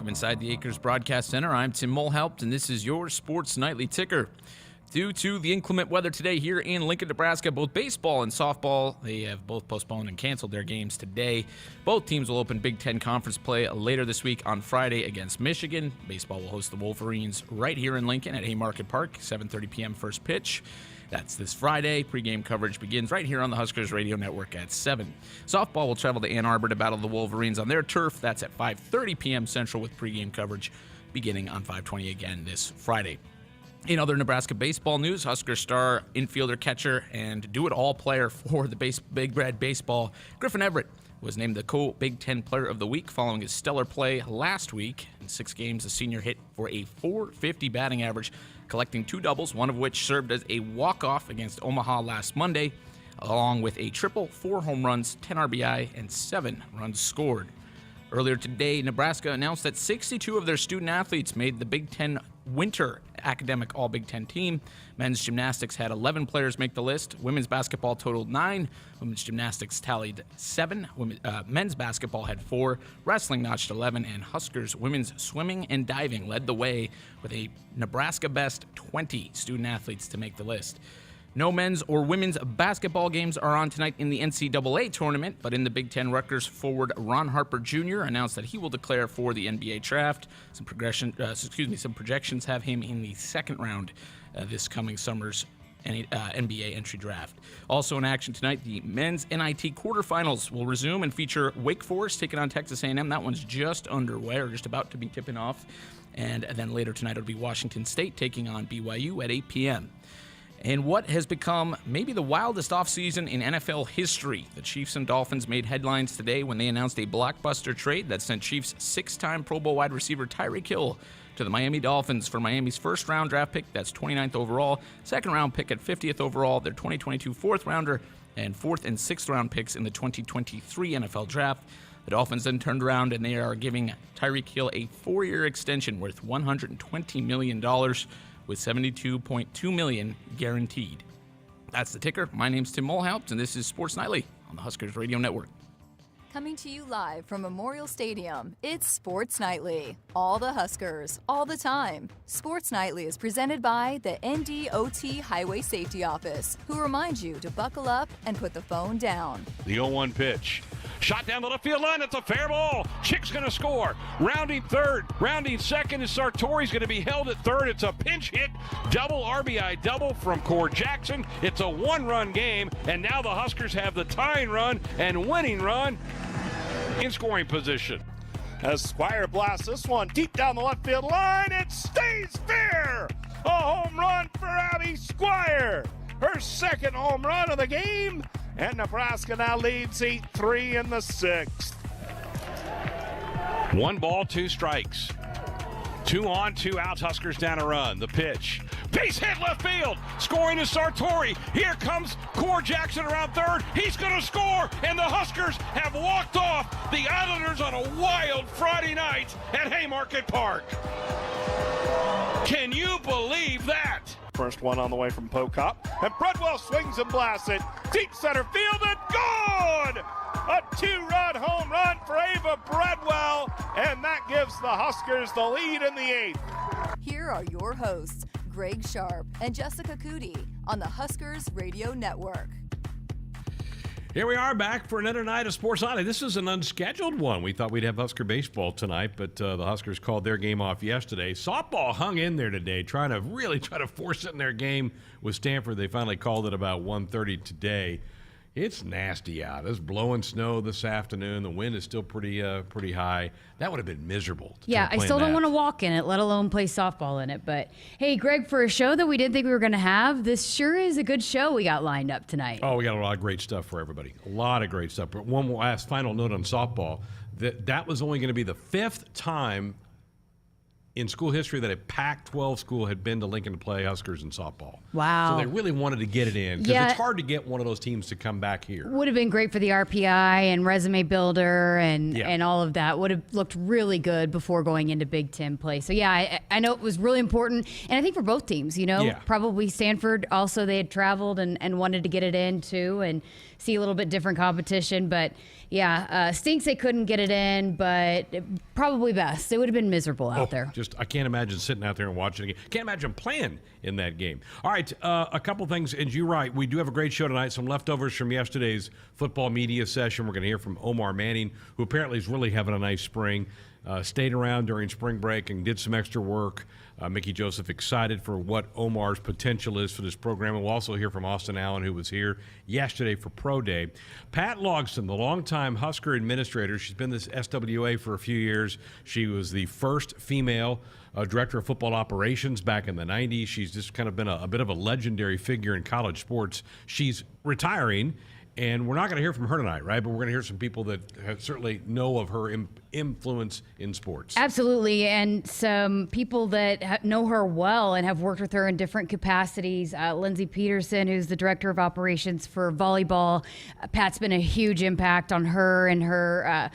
From inside the Acres Broadcast Center, I'm Tim Mulhaupt, and this is your Sports Nightly Ticker. Due to the inclement weather today here in Lincoln, Nebraska, both baseball and softball, they have both postponed and canceled their games today. Both teams will open Big Ten Conference play later this week on Friday against Michigan. Baseball will host the Wolverines right here in Lincoln at Haymarket Park, 7:30 p.m. first pitch. That's this Friday. Pre-game coverage begins right here on the Huskers radio network at 7. Softball will travel to Ann Arbor to battle the Wolverines on their turf. That's at 5:30 p.m. Central with pre-game coverage beginning on 5:20 again this Friday. In other Nebraska baseball news, Husker star infielder, catcher, and do-it-all player for the Big Red Baseball, Griffin Everett, was named the co-Big Ten Player of the Week following his stellar play last week. In 6 games, the senior hit for a .450 batting average, collecting 2 doubles, one of which served as a walk-off against Omaha last Monday, along with a triple, 4 home runs, 10 RBI, and 7 runs scored. Earlier today, Nebraska announced that 62 of their student athletes made the Big Ten Winter Academic All-Big Ten team. Men's gymnastics had 11 players make the list. Women's basketball totaled 9. Women's gymnastics tallied 7. Men's basketball had 4. Wrestling notched 11. And Huskers women's swimming and diving led the way with a Nebraska best 20 student athletes to make the list. No men's or women's basketball games are on tonight in the NCAA tournament, but in the Big Ten, Rutgers forward Ron Harper Jr. announced that he will declare for the NBA draft. Some projections have him in the second round this coming summer's NBA entry draft. Also in action tonight, the men's NIT quarterfinals will resume and feature Wake Forest taking on Texas A&M. That one's just underway, or just about to be tipping off. And then later tonight, it'll be Washington State taking on BYU at 8 p.m. And what has become maybe the wildest offseason in NFL history, the Chiefs and Dolphins made headlines today when they announced a blockbuster trade that sent Chiefs 6-time Pro Bowl wide receiver Tyreek Hill to the Miami Dolphins for Miami's first-round draft pick, that's 29th overall, second-round pick at 50th overall, their 2022 fourth-rounder, and 4th and 6th-round picks in the 2023 NFL Draft. The Dolphins then turned around, and they are giving Tyreek Hill a 4-year extension worth $120 million, with $72.2 million guaranteed. That's the ticker. My name's Tim Mulhaupt, and this is Sports Nightly on the Huskers Radio Network. Coming to you live from Memorial Stadium, it's Sports Nightly. All the Huskers, all the time. Sports Nightly is presented by the NDOT Highway Safety Office, who reminds you to buckle up and put the phone down. The 0-1 pitch. Shot down the left field line. It's a fair ball. Chick's going to score. Rounding third. Rounding second is Sartori's going to be held at third. It's a pinch hit. Double RBI double from Core Jackson. It's a 1-run game. And now the Huskers have the tying run and winning run in scoring position. As Squire blasts this one deep down the left field line, it stays fair. A home run for Abby Squire. Her second home run of the game. And Nebraska now leads 8-3 in the 6th. 1 ball, 2 strikes. 2 on, 2 outs. Huskers down a run. The pitch. Base hit left field. Scoring is Sartori. Here comes Core Jackson around third. He's going to score. And the Huskers have walked off the Islanders on a wild Friday night at Haymarket Park. Can you believe that? First one on the way from Pocock. And Bredwell swings and blasts it. Deep center field and gone! A 2-run home run for Ava Bredwell. And that gives the Huskers the lead in the 8th. Here are your hosts, Greg Sharpe and Jessica Coody on the Huskers Radio Network. Here we are back for another night of Sports Nightly. This is an unscheduled one. We thought we'd have Husker baseball tonight, but the Huskers called their game off yesterday. Softball hung in there today, trying to force it in their game with Stanford. They finally called it about 1:30 today. It's nasty out. It's blowing snow this afternoon. The wind is still pretty high. That would have been miserable. Yeah, I still don't want to walk in it, let alone play softball in it. But, hey, Greg, for a show that we didn't think we were going to have, this sure is a good show we got lined up tonight. Oh, we got a lot of great stuff for everybody. A lot of great stuff. But one last final note on softball. That was only going to be the 5th time in school history that a Pac-12 school had been to Lincoln to play Huskers in softball. Wow. So they really wanted to get it in because Yeah. it's hard to get one of those teams to come back here. Would have been great for the RPI and resume builder and all of that. Would have looked really good before going into Big Ten play. So, yeah, I know it was really important. And I think for both teams, probably Stanford also, they had traveled and wanted to get it in too and see a little bit different competition. But, yeah, stinks they couldn't get it in, but probably best. It would have been miserable out there. I can't imagine sitting out there and watching it. Can't imagine playing in that game. All right, a couple things, and you're right. We do have a great show tonight. Some leftovers from yesterday's football media session. We're going to hear from Omar Manning, who apparently is really having a nice spring. Stayed around during spring break and did some extra work. Mickey Joseph excited for what Omar's potential is for this program. And we'll also hear from Austin Allen, who was here yesterday for Pro Day. Pat Logsdon, the longtime Husker administrator. She's been this SWA for a few years. She was the first female director of football operations back in the 90s. She's just kind of been a bit of a legendary figure in college sports. She's retiring. And we're not going to hear from her tonight, right? But we're going to hear some people that certainly know of her influence in sports. Absolutely. And some people that know her well and have worked with her in different capacities. Lindsey Peterson, who's the director of operations for volleyball. Pat's been a huge impact on her and her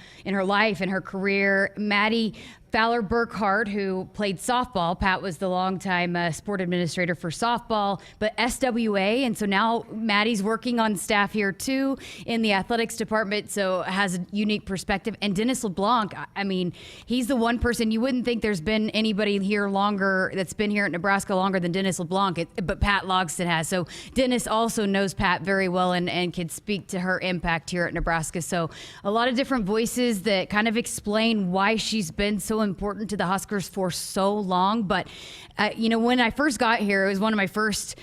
life and her career. Maddie Fowler Burkhart, who played softball. Pat was the longtime sport administrator for softball, but SWA. And so now Maddie's working on staff here too in the athletics department, so has a unique perspective. And Dennis LeBlanc, I mean, he's the one person you wouldn't think there's been anybody here longer that's been here at Nebraska longer than Dennis LeBlanc, but Pat Logsdon has. So Dennis also knows Pat very well and can speak to her impact here at Nebraska. So a lot of different voices that kind of explain why she's been so important to the Huskers for so long. But, when I first got here, it was one of my first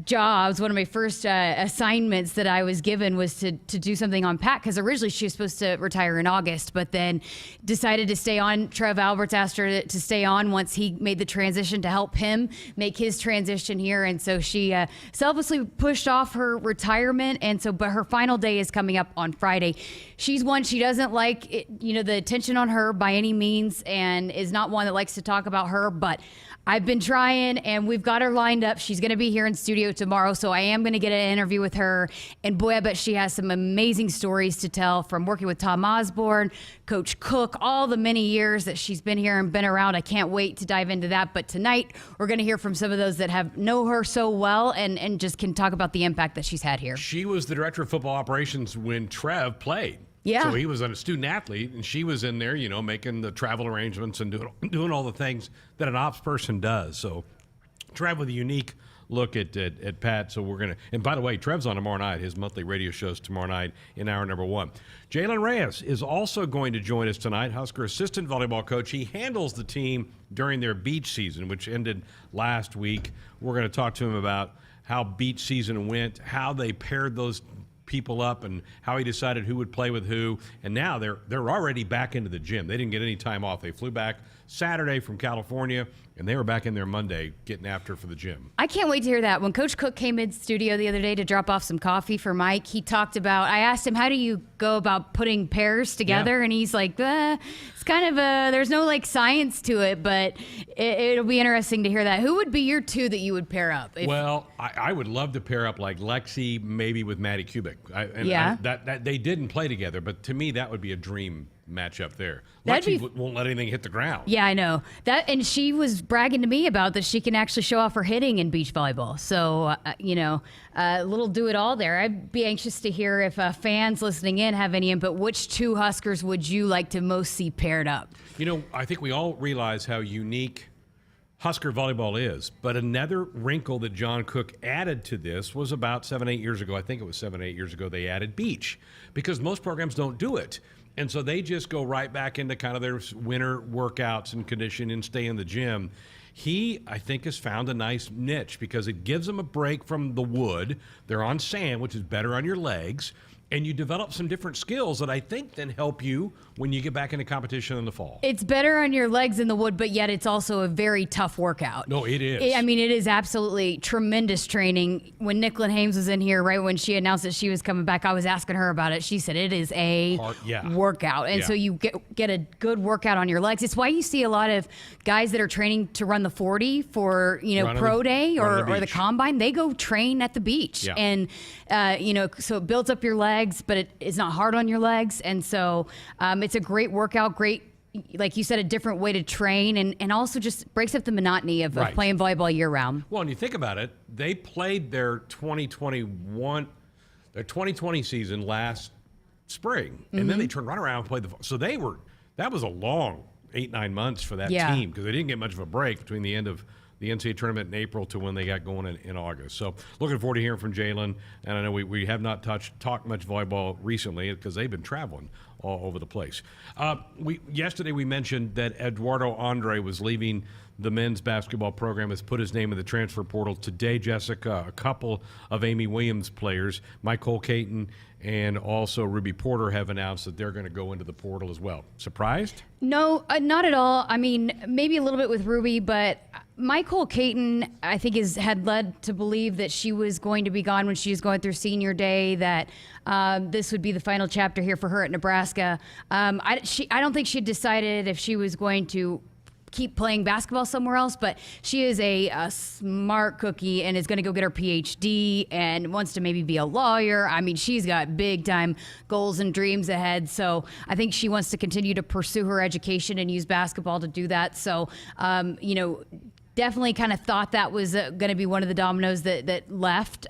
jobs, one of my first assignments that I was given was to do something on Pat, because originally she was supposed to retire in August, but then decided to stay on. Trev Alberts asked her to stay on once he made the transition to help him make his transition here. And so she selflessly pushed off her retirement. And so, but her final day is coming up on Friday. She's one, she doesn't like it, the attention on her by any means, and is not one that likes to talk about her, but I've been trying, and we've got her lined up. She's going to be here in studio tomorrow, so I am going to get an interview with her. And boy, I bet she has some amazing stories to tell from working with Tom Osborne, Coach Cook, all the many years that she's been here and been around. I can't wait to dive into that. But tonight, we're going to hear from some of those that know her so well and just can talk about the impact that she's had here. She was the director of football operations when Trev played. Yeah. So he was a student athlete, and she was in there, making the travel arrangements and doing all the things that an ops person does. So Trev with a unique look at Pat. So we're going to, and by the way, Trev's on tomorrow night. His monthly radio show's tomorrow night in hour number 1. Jalen Reyes is also going to join us tonight, Husker assistant volleyball coach. He handles the team during their beach season, which ended last week. We're going to talk to him about how beach season went, how they paired those people up, and how he decided who would play with who. And now they're already back into the gym. They didn't get any time off. They flew back Saturday from California, and they were back in there Monday getting after for the gym. I can't wait to hear that. When Coach Cook came in studio the other day to drop off some coffee for Mike, he talked about, I asked him, how do you go about putting pairs together? Yeah. And he's like, it's kind of there's no science to it, but it'll be interesting to hear that. Who would be your two that you would pair up? Well, I would love to pair up like Lexi, maybe with Maddie Kubik. That they didn't play together, but to me, that would be a dream matchup there. Lexi won't let anything hit the ground. Yeah, I know that, and she was bragging to me about that she can actually show off her hitting in beach volleyball. So a little do it all there. I'd be anxious to hear if fans listening in have any input. Which two Huskers would you like to most see paired up? I think we all realize how unique Husker volleyball is, but another wrinkle that John Cook added to this was about 7-8 years ago. I think it was 7-8 years ago they added beach, because most programs don't do it. And so they just go right back into kind of their winter workouts and condition and stay in the gym. He, I think, has found a nice niche because it gives them a break from the wood. They're on sand, which is better on your legs. and you develop some different skills that I think then help you when you get back into competition in the fall. It's better on your legs in the wood, but yet it's also a very tough workout. No, it is. I mean, it is absolutely tremendous training. When Nicklin Hames was in here, right when she announced that she was coming back, I was asking her about it. She said it is a workout. And so you get a good workout on your legs. It's why you see a lot of guys that are training to run the 40 for, pro day or the combine. They go train at the beach. Yeah. And, so it builds up your legs, but it's not hard on your legs. And so it's a great workout, like you said, a different way to train, and also just breaks up the monotony of playing volleyball year round. Well, and you think about it, they played their 2020 season last spring, and then they turned right around and played so that was a long 8-9 months for that team, because they didn't get much of a break between the end of the NCAA tournament in April to when they got going in August. So looking forward to hearing from Jalen. And I know we have not talked much volleyball recently because they've been traveling all over the place. Yesterday we mentioned that Eduardo Andre was leaving the men's basketball program, has put his name in the transfer portal. Today, Jessica, a couple of Amy Williams players, Michael Caton and also Ruby Porter, have announced that they're going to go into the portal as well. Surprised? No, not at all. I mean, maybe a little bit with Ruby, but Michael Caton, I think, had led to believe that she was going to be gone when she was going through senior day, that this would be the final chapter here for her at Nebraska. I don't think she had decided if she was going to keep playing basketball somewhere else, but she is a smart cookie and is going to go get her PhD and wants to maybe be a lawyer. I mean, she's got big time goals and dreams ahead. So I think she wants to continue to pursue her education and use basketball to do that. So, definitely kind of thought that was going to be one of the dominoes that left.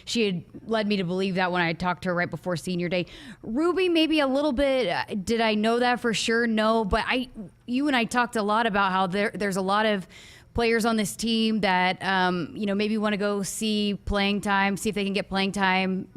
She had led me to believe that when I talked to her right before senior day. Ruby, maybe a little bit. Did I know that for sure? No, but you and I talked a lot about how there's a lot of players on this team that, maybe want to go see playing time, see if they can get playing time,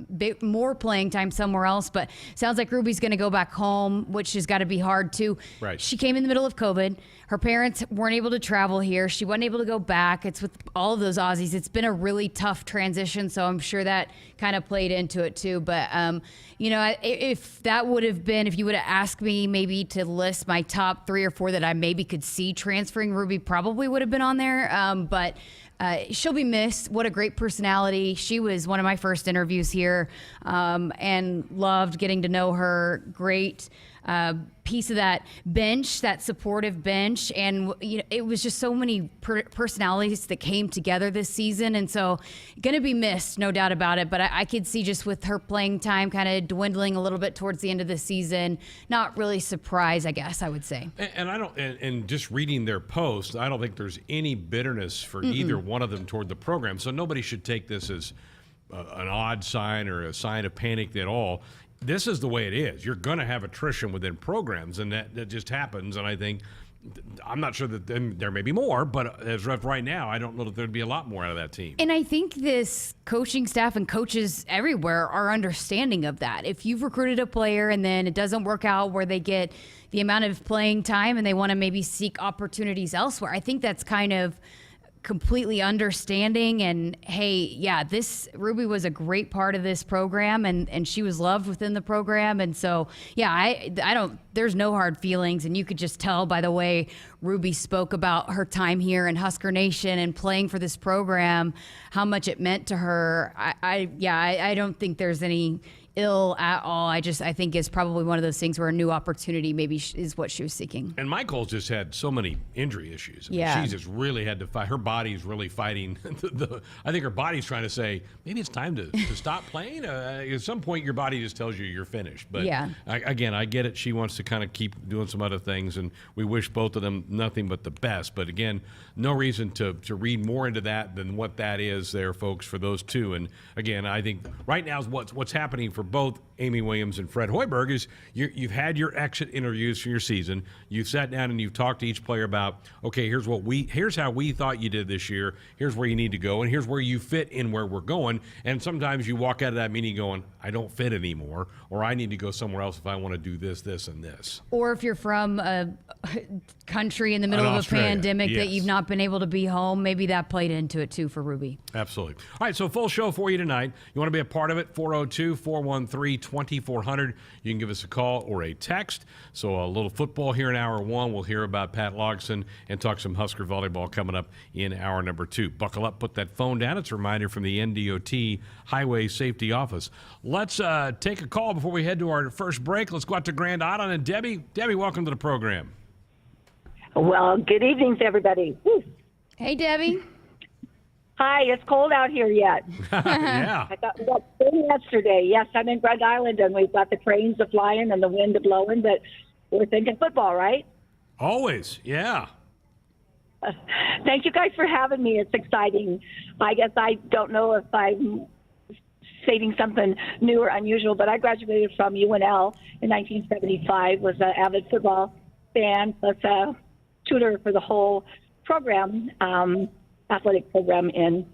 more playing time somewhere else. But sounds like Ruby's going to go back home, which has got to be hard too. Right. She came in the middle of COVID. Her parents weren't able to travel here. She wasn't able to go back. It's with all of those Aussies. It's been a really tough transition, so I'm sure that kind of played into it too. But, if that would have been, if you would have asked me maybe to list my top 3 or 4 that I maybe could see transferring, Ruby probably would have been on there. But she'll be missed. What a great personality. She was one of my first interviews here, and loved getting to know her. Great piece of that bench, that supportive bench. And it was just so many personalities that came together this season. And so going to be missed, no doubt about it. But I could see just with her playing time kind of dwindling a little bit towards the end of the season, not really surprised, I guess I would say. And I don't, and just reading their post, I don't think there's any bitterness for either one of them toward the program. So nobody should take this as an odd sign or a sign of panic at all. This is the way it is. You're going to have attrition within programs, and that just happens. And I think, I'm not sure that there may be more, but as of right now, I don't know that there'd be a lot more out of that team. And I think this coaching staff and coaches everywhere are understanding of that. If you've recruited a player and then it doesn't work out where they get the amount of playing time and they want to maybe seek opportunities elsewhere, I think that's kind of completely understanding. And hey, this Ruby was a great part of this program, and she was loved within the program. And so I don't, there's no hard feelings, and you could just tell by the way Ruby spoke about her time here in Husker Nation and playing for this program how much it meant to her. I don't think there's any ill at all. I think it's probably one of those things where a new opportunity maybe is what she was seeking. And Michael's just had so many injury issues. She's just really had to fight. Her body's really fighting. I think her body's trying to say, maybe it's time to stop playing. At some point, your body just tells you you're finished. But again, I get it. She wants to kind of keep doing some other things, and we wish both of them nothing but the best. But again, no reason to read more into that than what that is there, folks, for those two. And again, I think right now is what's happening for both Amy Williams and Fred Hoiberg is you've had your exit interviews for your season. You've sat down and you've talked to each player about, okay, here's how we thought you did this year. Here's where you need to go, and here's where you fit in where we're going. And sometimes you walk out of that meeting going, I don't fit anymore, or I need to go somewhere else if I want to do this, this, and this. Or if you're from a country in the middle of a pandemic that you've not been able to be home, maybe that played into it too for Ruby. Absolutely. All right, so full show for you tonight. You want to be a part of it? 402-413-1230. 401-323-2400. You can give us a call or a text. So a little football here in hour one. We'll hear about Pat Logsdon and talk some Husker volleyball coming up in hour number 2. Buckle up, put that phone down. It's a reminder from the NDOT Highway Safety Office. Let's take a call before we head to our first break. Let's go out to Grand Island. And Debbie, welcome to the program. Well, good evening to everybody. Woo. Hey, Debbie. Hi, it's cold out here yet. Yeah. I thought we got spring yesterday. Yes, I'm in Grand Island, and we've got the cranes a flying and the wind a blowing, but we're thinking football, right? Always, yeah. Thank you guys for having me. It's exciting. I guess I don't know if I'm stating something new or unusual, but I graduated from UNL in 1975, was an avid football fan, plus a tutor for the whole program, athletic program in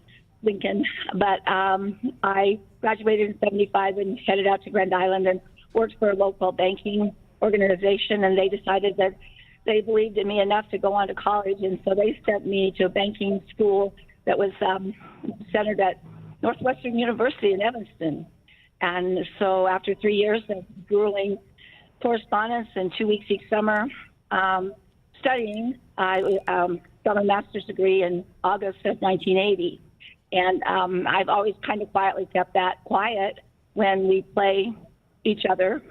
Lincoln. But I graduated in 75 and headed out to Grand Island and worked for a local banking organization, and they decided that they believed in me enough to go on to college, and so they sent me to a banking school that was centered at Northwestern University in Evanston. And so after 3 years of grueling correspondence and 2 weeks each summer, studying, I got my master's degree in August of 1980. And I've always kind of quietly kept that quiet when we play each other.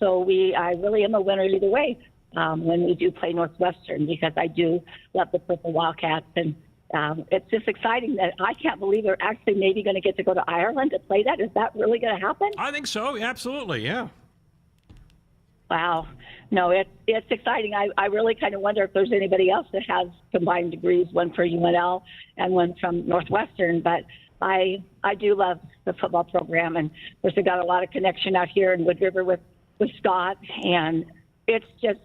So I really am a winner either way when we do play Northwestern, because I do love the Purple Wildcats. And it's just exciting that I can't believe they're actually maybe going to get to go to Ireland to play that. Is that really going to happen? I think so. Absolutely, yeah. Wow. No, it's exciting. I really kind of wonder if there's anybody else that has combined degrees, one for UNL and one from Northwestern. But I do love the football program, and of course, I got a lot of connection out here in Wood River with Scott, and it's just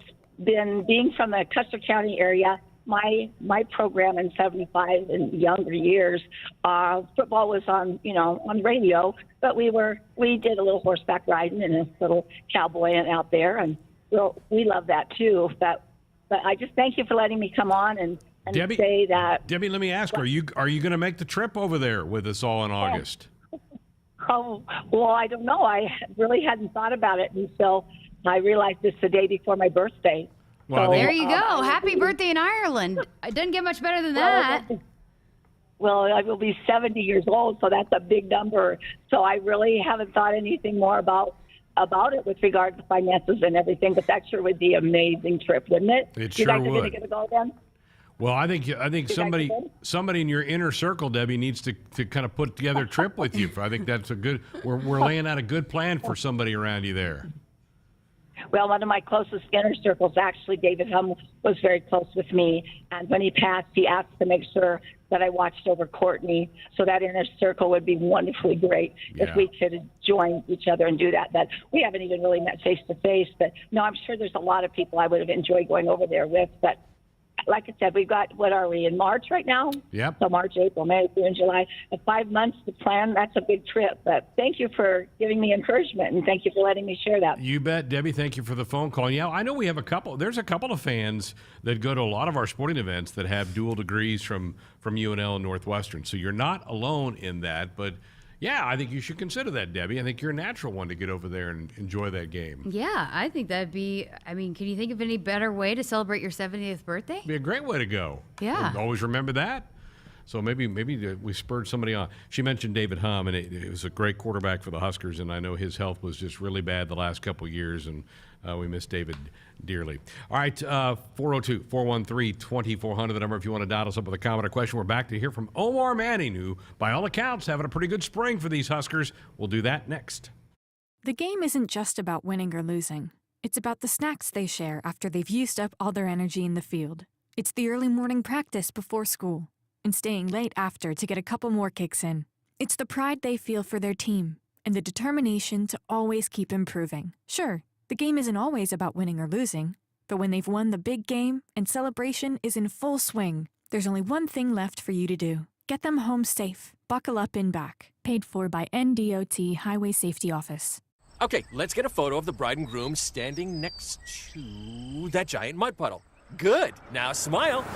been being from the Custer County area. My program in 75 and younger years, football was on radio, but we did a little horseback riding and a little cowboying out there, and we love that too. But I just thank you for letting me come on and Debbie, say that. Debbie, let me ask, are you going to make the trip over there with us all in August? Oh, well, I don't know. I really hadn't thought about it until I realized it's the day before my birthday. Well, There you go. Happy birthday in Ireland. It doesn't get much better than that. Well, I will be 70 years old, so that's a big number. So I really haven't thought anything more about it with regard to finances and everything, but that sure would be an amazing trip, wouldn't it? It You sure guys are would. going to go then? Well, I think somebody in your inner circle, Debbie, needs to kind of put together a trip with you. I think that's a good. We're laying out a good plan for somebody around you there. Well, one of my closest inner circles, actually, David Hum, was very close with me. And when he passed, he asked to make sure that I watched over Courtney. So that inner circle would be wonderfully great if we could join each other and do that. But we haven't even really met face to face. But no, I'm sure there's a lot of people I would have enjoyed going over there with. But like I said, we've got, what are we, in March right now? Yep. So March, April, May, June, July. 5 months to plan. That's a big trip. But thank you for giving me encouragement, and thank you for letting me share that. You bet, Debbie. Thank you for the phone call. Yeah, I know we have there's a couple of fans that go to a lot of our sporting events that have dual degrees from UNL and Northwestern. So you're not alone in that. But yeah, I think you should consider that, Debbie. I think you're a natural one to get over there and enjoy that game. Yeah, I think that'd be, can you think of any better way to celebrate your 70th birthday? Be a great way to go. Yeah. And always remember that. So maybe we spurred somebody on. She mentioned David Hum, and it was a great quarterback for the Huskers, and I know his health was just really bad the last couple of years, and we miss David dearly. All right, 402-413-2400, the number if you want to dial us up with a comment or question. We're back to hear from Omar Manning, who, by all accounts, having a pretty good spring for these Huskers. We'll do that next. The game isn't just about winning or losing. It's about the snacks they share after they've used up all their energy in the field. It's the early morning practice before school and staying late after to get a couple more kicks in. It's the pride they feel for their team and the determination to always keep improving. Sure, the game isn't always about winning or losing, but when they've won the big game and celebration is in full swing, there's only one thing left for you to do. Get them home safe. Buckle up in back. Paid for by NDOT Highway Safety Office. Okay, let's get a photo of the bride and groom standing next to that giant mud puddle. Good. Now smile.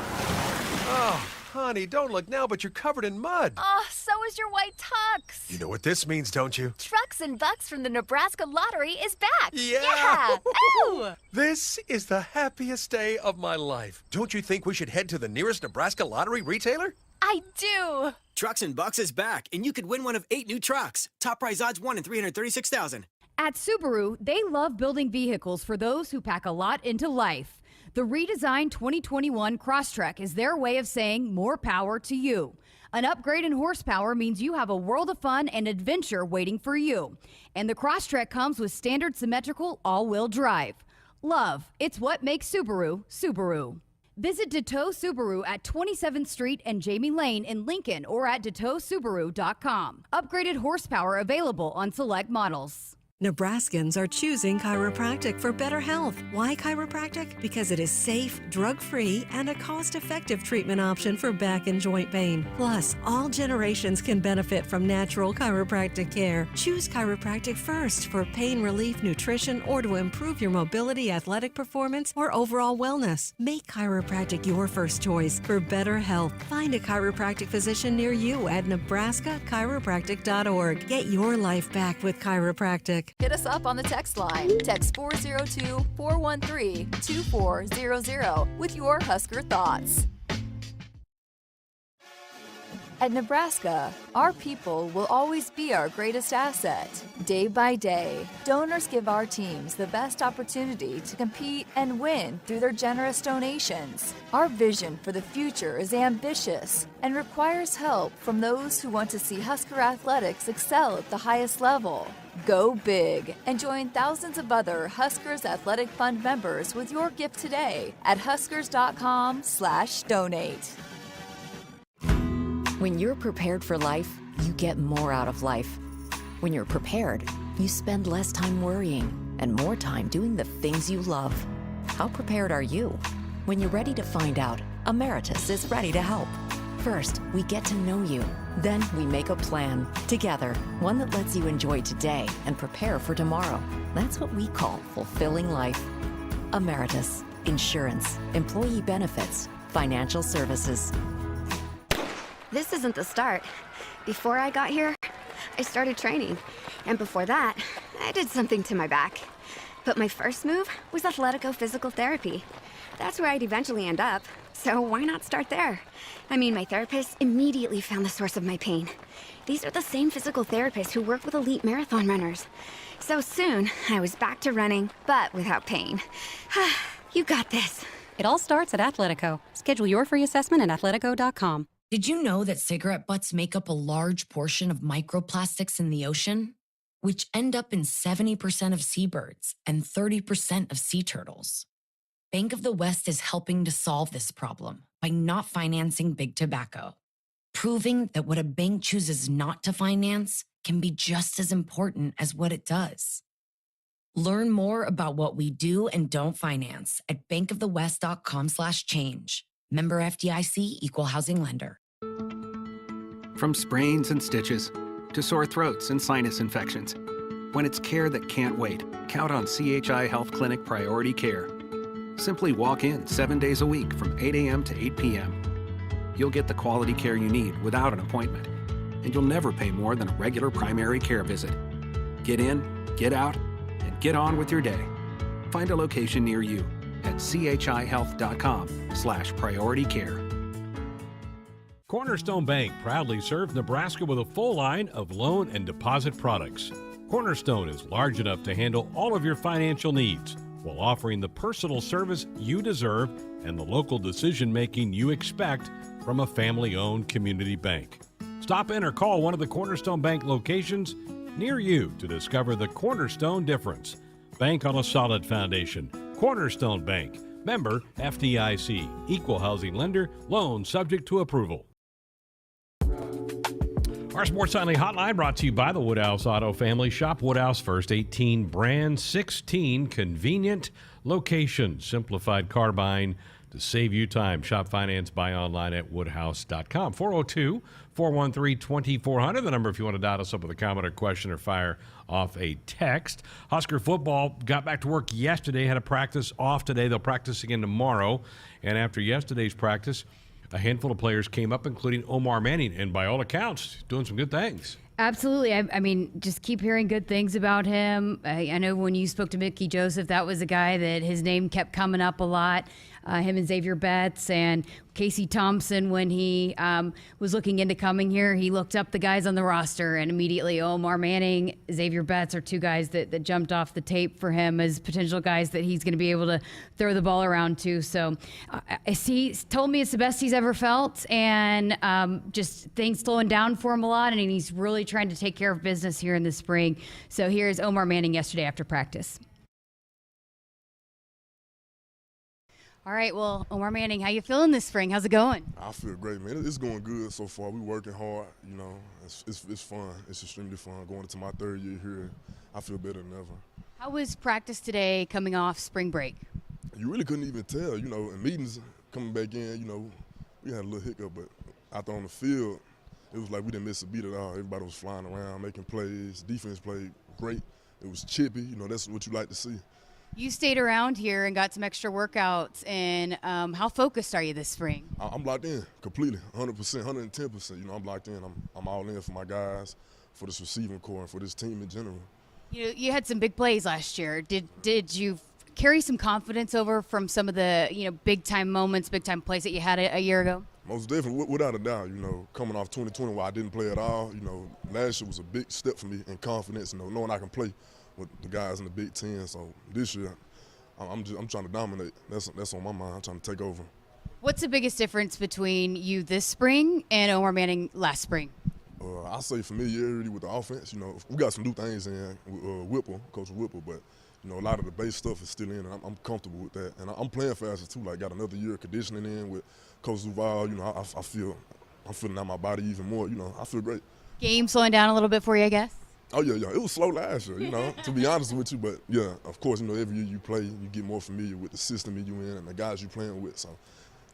Oh, Honey, don't look now, but you're covered in mud. Oh, so is your white tux. You know what this means, don't you? Trucks and Bucks from the Nebraska Lottery is back. Yeah. Ooh. This is the happiest day of my life. Don't you think we should head to the nearest Nebraska Lottery retailer? I do. Trucks and Bucks is back, and you could win one of 8 new trucks. Top prize odds 1 in 336,000. At Subaru, they love building vehicles for those who pack a lot into life. The redesigned 2021 Crosstrek is their way of saying more power to you. An upgrade in horsepower means you have a world of fun and adventure waiting for you. And the Crosstrek comes with standard symmetrical all-wheel drive. Love, it's what makes Subaru, Subaru. Visit DeToe Subaru at 27th Street and Jamie Lane in Lincoln or at DeToeSubaru.com. Upgraded horsepower available on select models. Nebraskans are choosing chiropractic for better health. Why chiropractic? Because it is safe, drug-free, and a cost-effective treatment option for back and joint pain. Plus, all generations can benefit from natural chiropractic care. Choose chiropractic first for pain relief, nutrition, or to improve your mobility, athletic performance, or overall wellness. Make chiropractic your first choice for better health. Find a chiropractic physician near you at nebraska-chiropractic.org. Get your life back with chiropractic. Hit us up on the text line. Text 402-413-2400 with your Husker thoughts. At Nebraska, our people will always be our greatest asset. Day by day, donors give our teams the best opportunity to compete and win through their generous donations. Our vision for the future is ambitious and requires help from those who want to see Husker athletics excel at the highest level. Go big and join thousands of other Huskers Athletic Fund members with your gift today at huskers.com/donate. When you're prepared for life, you get more out of life. When you're prepared, you spend less time worrying and more time doing the things you love. How prepared are you? When you're ready to find out, Emeritus is ready to help. First, we get to know you. Then we make a plan together, one that lets you enjoy today and prepare for tomorrow. That's what we call fulfilling life. Emeritus, insurance, employee benefits, financial services. This isn't the start. Before I got here, I started training. And before that, I did something to my back. But my first move was Athletico Physical Therapy. That's where I'd eventually end up. So why not start there? I mean, my therapist immediately found the source of my pain. These are the same physical therapists who work with elite marathon runners. So soon, I was back to running, but without pain. You got this. It all starts at Athletico. Schedule your free assessment at athletico.com. Did you know that cigarette butts make up a large portion of microplastics in the ocean, which end up in 70% of seabirds and 30% of sea turtles? Bank of the West is helping to solve this problem by not financing big tobacco, proving that what a bank chooses not to finance can be just as important as what it does. Learn more about what we do and don't finance at bankofthewest.com/change. Member FDIC, Equal Housing Lender. From sprains and stitches to sore throats and sinus infections, when it's care that can't wait, count on CHI Health Clinic Priority Care. Simply walk in 7 days a week from 8 a.m. to 8 p.m. You'll get the quality care you need without an appointment, and you'll never pay more than a regular primary care visit. Get in, get out, and get on with your day. Find a location near you at chihealth.com/priority care. Cornerstone Bank proudly serves Nebraska with a full line of loan and deposit products. Cornerstone is large enough to handle all of your financial needs while offering the personal service you deserve and the local decision-making you expect from a family-owned community bank. Stop in or call one of the Cornerstone Bank locations near you to discover the Cornerstone difference. Bank on a solid foundation. Cornerstone Bank. Member FDIC. Equal housing lender. Loan subject to approval. Our Sports Nightly Hotline brought to you by the Woodhouse Auto Family. Shop Woodhouse first. 18 brand, 16 convenient locations. Simplified car buying to save you time. Shop finance, buy online at woodhouse.com. 402-413-2400. The number if you want to dot us up with a comment or question or fire off a text. Husker football got back to work yesterday, had a practice off today. They'll practice again tomorrow. And after yesterday's practice, a handful of players came up, including Omar Manning, and by all accounts, doing some good things. Absolutely. I mean, just keep hearing good things about him. I know when you spoke to Mickey Joseph, that was a guy that his name kept coming up a lot. Him and Xavier Betts and Casey Thompson, when he was looking into coming here, he looked up the guys on the roster, and immediately Omar Manning, Xavier Betts are two guys that jumped off the tape for him as potential guys that he's going to be able to throw the ball around to. So he told me it's the best he's ever felt, and just things slowing down for him a lot, and he's really trying to take care of business here in the spring. So here's Omar Manning yesterday after practice. All right, well, Omar Manning, how you feeling this spring? How's it going? I feel great, man. It's going good so far. We're working hard, you know. It's fun. It's extremely fun. Going into my third year here, I feel better than ever. How was practice today coming off spring break? You really couldn't even tell, you know. In meetings coming back in, you know, we had a little hiccup, but out there on the field, it was like we didn't miss a beat at all. Everybody was flying around, making plays. Defense played great. It was chippy. You know, that's what you like to see. You stayed around here and got some extra workouts, and how focused are you this spring? I'm locked in completely, 100%, 110%. You know, I'm locked in. I'm all in for my guys, for this receiving core, and for this team in general. You had some big plays last year. Did you carry some confidence over from some of the big time moments, big time plays that you had a year ago? Most definitely, without a doubt. You know, coming off 2020 where I didn't play at all. You know, last year was a big step for me in confidence. You know, knowing I can play with the guys in the Big Ten. So this year, I'm trying to dominate. That's on my mind. I'm trying to take over. What's the biggest difference between you this spring and Omar Manning last spring? I say familiarity with the offense. You know, we got some new things in Whipple, Coach Whipple, but you know, a lot of the base stuff is still in, and I'm comfortable with that. And I'm playing faster too. Like, got another year of conditioning in with Coach Duval. You know, I'm feeling out my body even more. You know, I feel great. Game slowing down a little bit for you, I guess. Oh, yeah. It was slow last year, you know, to be honest with you. But, yeah, of course, you know, every year you play, you get more familiar with the system you in and the guys you're playing with. So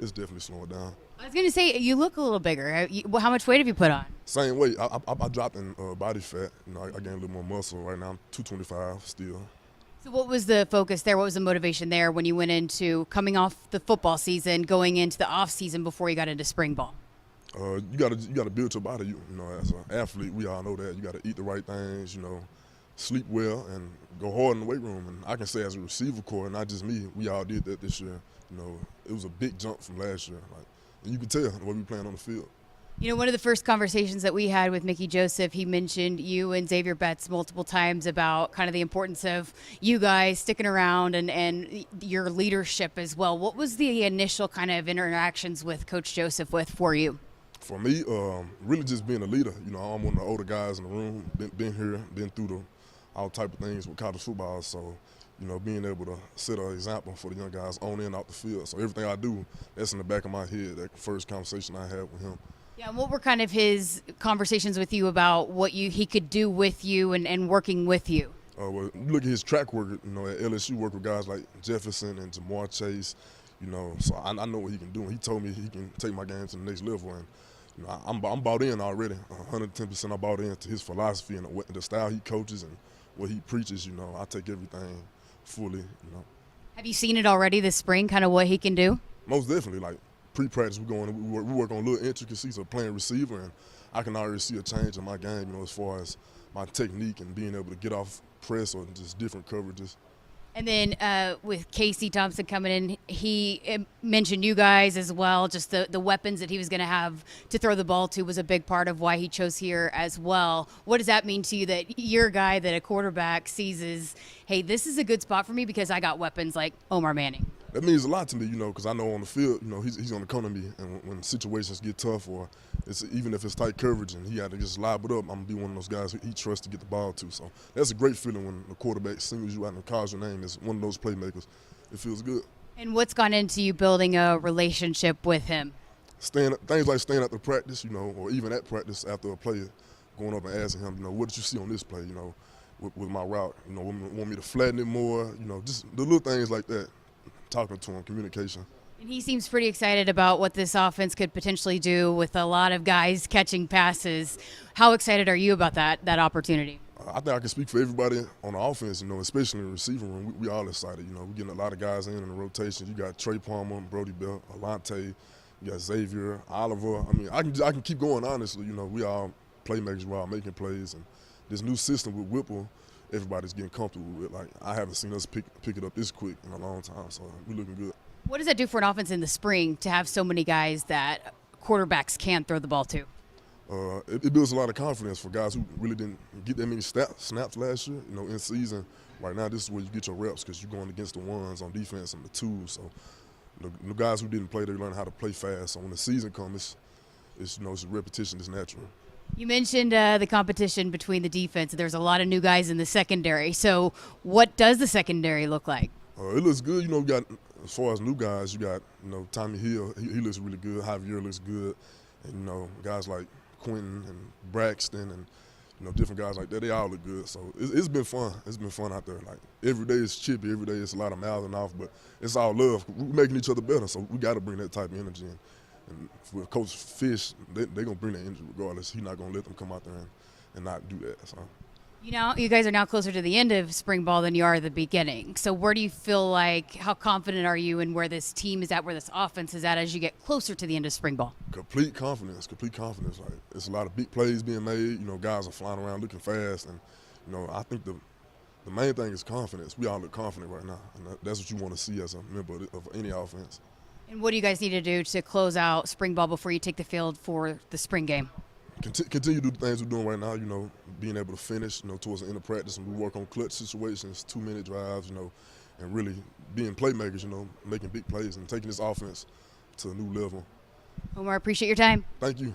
it's definitely slowing down. I was going to say, you look a little bigger. How much weight have you put on? Same weight. I dropped in body fat. You know, I gained a little more muscle. Right now I'm 225 still. So what was the focus there? What was the motivation there when you went into coming off the football season, going into the off season before you got into spring ball? You gotta build your body. You know, as an athlete, we all know that. You gotta eat the right things. You know, sleep well and go hard in the weight room. And I can say as a receiver core, not just me, we all did that this year. You know, it was a big jump from last year. Like, and you can tell the way we playing on the field. You know, one of the first conversations that we had with Mickey Joseph, he mentioned you and Xavier Betts multiple times about kind of the importance of you guys sticking around and your leadership as well. What was the initial kind of interactions with Coach Joseph for you? For me, really just being a leader. You know, I'm one of the older guys in the room, been here, been through all type of things with college football. So, you know, being able to set an example for the young guys on and off the field. So everything I do, that's in the back of my head, that first conversation I had with him. Yeah, and what were kind of his conversations with you about what he could do with you and working with you? Well, you look at his track record, you know, at LSU, work with guys like Jefferson and Jamar Chase, you know, so I know what he can do. And he told me he can take my game to the next level. And, you know, I'm bought in already, 110% I bought into his philosophy and the style he coaches and what he preaches. You know, I take everything fully, you know. Have you seen it already this spring, kind of what he can do? Most definitely. Like, pre-practice, we work on little intricacies of playing receiver, and I can already see a change in my game, you know, as far as my technique and being able to get off press or just different coverages. And then with Casey Thompson coming in, he mentioned you guys as well. Just the weapons that he was going to have to throw the ball to was a big part of why he chose here as well. What does that mean to you that you're a guy that a quarterback sees as, hey, this is a good spot for me because I got weapons like Omar Manning? That means a lot to me, you know, because I know on the field, you know, he's going to come to me, and when situations get tough or even if it's tight coverage and he had to just lob it up, I'm going to be one of those guys who he trusts to get the ball to. So that's a great feeling when the quarterback singles you out and calls your name as one of those playmakers. It feels good. And what's gone into you building a relationship with him? Things like staying after practice, you know, or even at practice after a play, going up and asking him, you know, what did you see on this play, you know, with my route? You know, want me to flatten it more, you know, just the little things like that. Talking to him, communication. And he seems pretty excited about what this offense could potentially do with a lot of guys catching passes. How excited are you about that opportunity? I think I can speak for everybody on the offense, you know, especially in the receiving room. We all excited, you know. We're getting a lot of guys in the rotation. You got Trey Palmer, Brody Bell, Alante, You got Xavier, Oliver. I mean, I can keep going, honestly. You know, we all playmakers, we're all making plays. And this new system with Whipple, everybody's getting comfortable with. Like, I haven't seen us pick it up this quick in a long time, so we're looking good. What does that do for an offense in the spring to have so many guys that quarterbacks can throw the ball to? It builds a lot of confidence for guys who really didn't get that many snaps last year. You know, in season, right now, this is where you get your reps because you're going against the ones on defense and the twos. So the guys who didn't play, they learn how to play fast. So when the season comes, it's a repetition. It's natural. You mentioned the competition between the defense. There's a lot of new guys in the secondary. So what does the secondary look like? It looks good. You know, we got, as far as new guys, you got, Tommy Hill. He looks really good. Javier looks good. And, guys like Quentin and Braxton and, different guys like that, they all look good. So it's been fun. It's been fun out there. Like, every day is chippy. Every day it's a lot of mouthing off, but it's all love. We're making each other better, so we got to bring that type of energy in. And with Coach Fish, they're going to bring that energy regardless. He's not going to let them come out there and not do that. So. You guys are now closer to the end of spring ball than you are at the beginning. So where do you feel like, how confident are you in where this team is at, where this offense is at as you get closer to the end of spring ball? Complete confidence. Like, it's a lot of big plays being made. Guys are flying around looking fast. And, I think the main thing is confidence. We all look confident right now. And that's what you want to see as a member of any offense. And what do you guys need to do to close out spring ball before you take the field for the spring game? Continue to do the things we're doing right now, being able to finish, towards the end of practice, and we work on clutch situations, 2-minute drives, and really being playmakers, making big plays and taking this offense to a new level. Omar, appreciate your time. Thank you.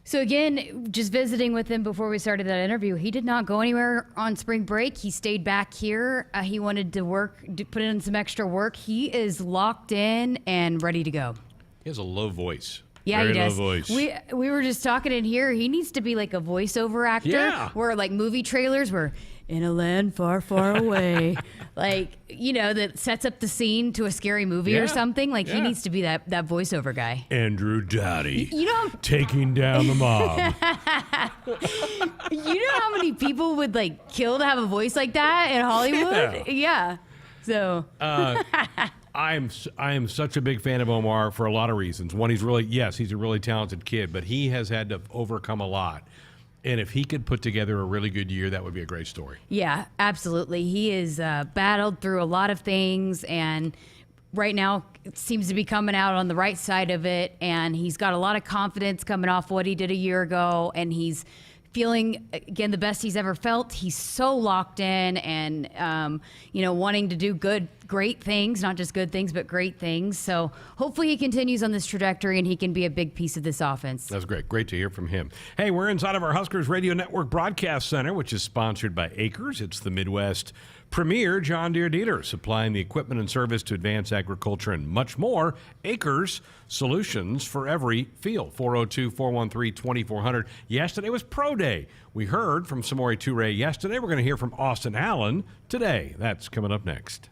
So again, just visiting with him before we started that interview, he did not go anywhere on spring break. He stayed back here. He wanted to put in some extra work. He is locked in and ready to go. He has a low voice. Yeah, Very he does. low voice. We were just talking in here. He needs to be like a voiceover actor. Yeah. Where like movie trailers were in a land far, far away. That sets up the scene to a scary movie or something. Like he needs to be that voiceover guy. Andrew Dowdy. Taking down the mob. You know how many people would kill to have a voice like that in Hollywood? Yeah. So I am such a big fan of Omar for a lot of reasons. One, he's a really talented kid, but he has had to overcome a lot. And if he could put together a really good year, that would be a great story. Yeah, absolutely. He has battled through a lot of things, and right now it seems to be coming out on the right side of it. And he's got a lot of confidence coming off what he did a year ago, and he's feeling, again, the best he's ever felt. He's so locked in and, wanting to do great things, not just good things, but great things. So hopefully he continues on this trajectory and he can be a big piece of this offense. That's great. Great to hear from him. Hey, we're inside of our Huskers Radio Network Broadcast Center, which is sponsored by Acres. It's the Midwest premier John Deere dealer, supplying the equipment and service to advance agriculture and much more. Acres, solutions for every field. 402-413-2400. Yesterday was Pro Day. We heard from Samori Toure yesterday. We're going to hear from Austin Allen today. That's coming up next.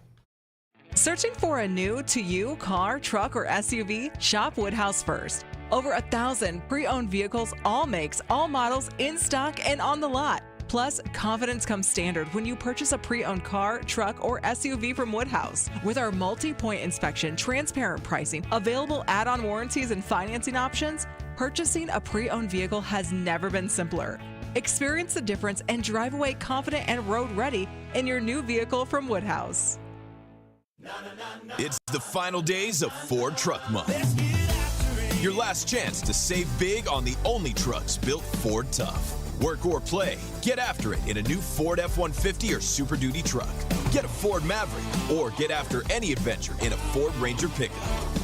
Searching for a new to-you car, truck, or SUV? Shop Woodhouse first. Over 1,000 pre-owned vehicles, all makes, all models, in stock and on the lot. Plus, confidence comes standard when you purchase a pre-owned car, truck, or SUV from Woodhouse. With our multi-point inspection, transparent pricing, available add-on warranties, and financing options, purchasing a pre-owned vehicle has never been simpler. Experience the difference and drive away confident and road-ready in your new vehicle from Woodhouse. It's the final days of Ford Truck Month. Your last chance to save big on the only trucks built Ford tough. Work or play, get after it in a new Ford F-150 or Super Duty truck. Get a Ford Maverick or get after any adventure in a Ford Ranger pickup.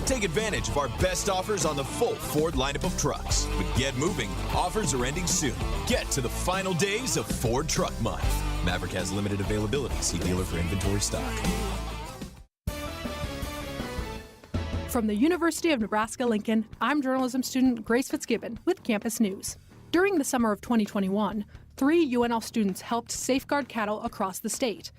Take advantage of our best offers on the full Ford lineup of trucks. But get moving, offers are ending soon. Get to the final days of Ford Truck Month. Maverick has limited availability. See dealer for inventory stock. From the University of Nebraska-Lincoln, I'm journalism student Grace Fitzgibbon with Campus News. During the summer of 2021, 3 UNL students helped safeguard cattle across the state.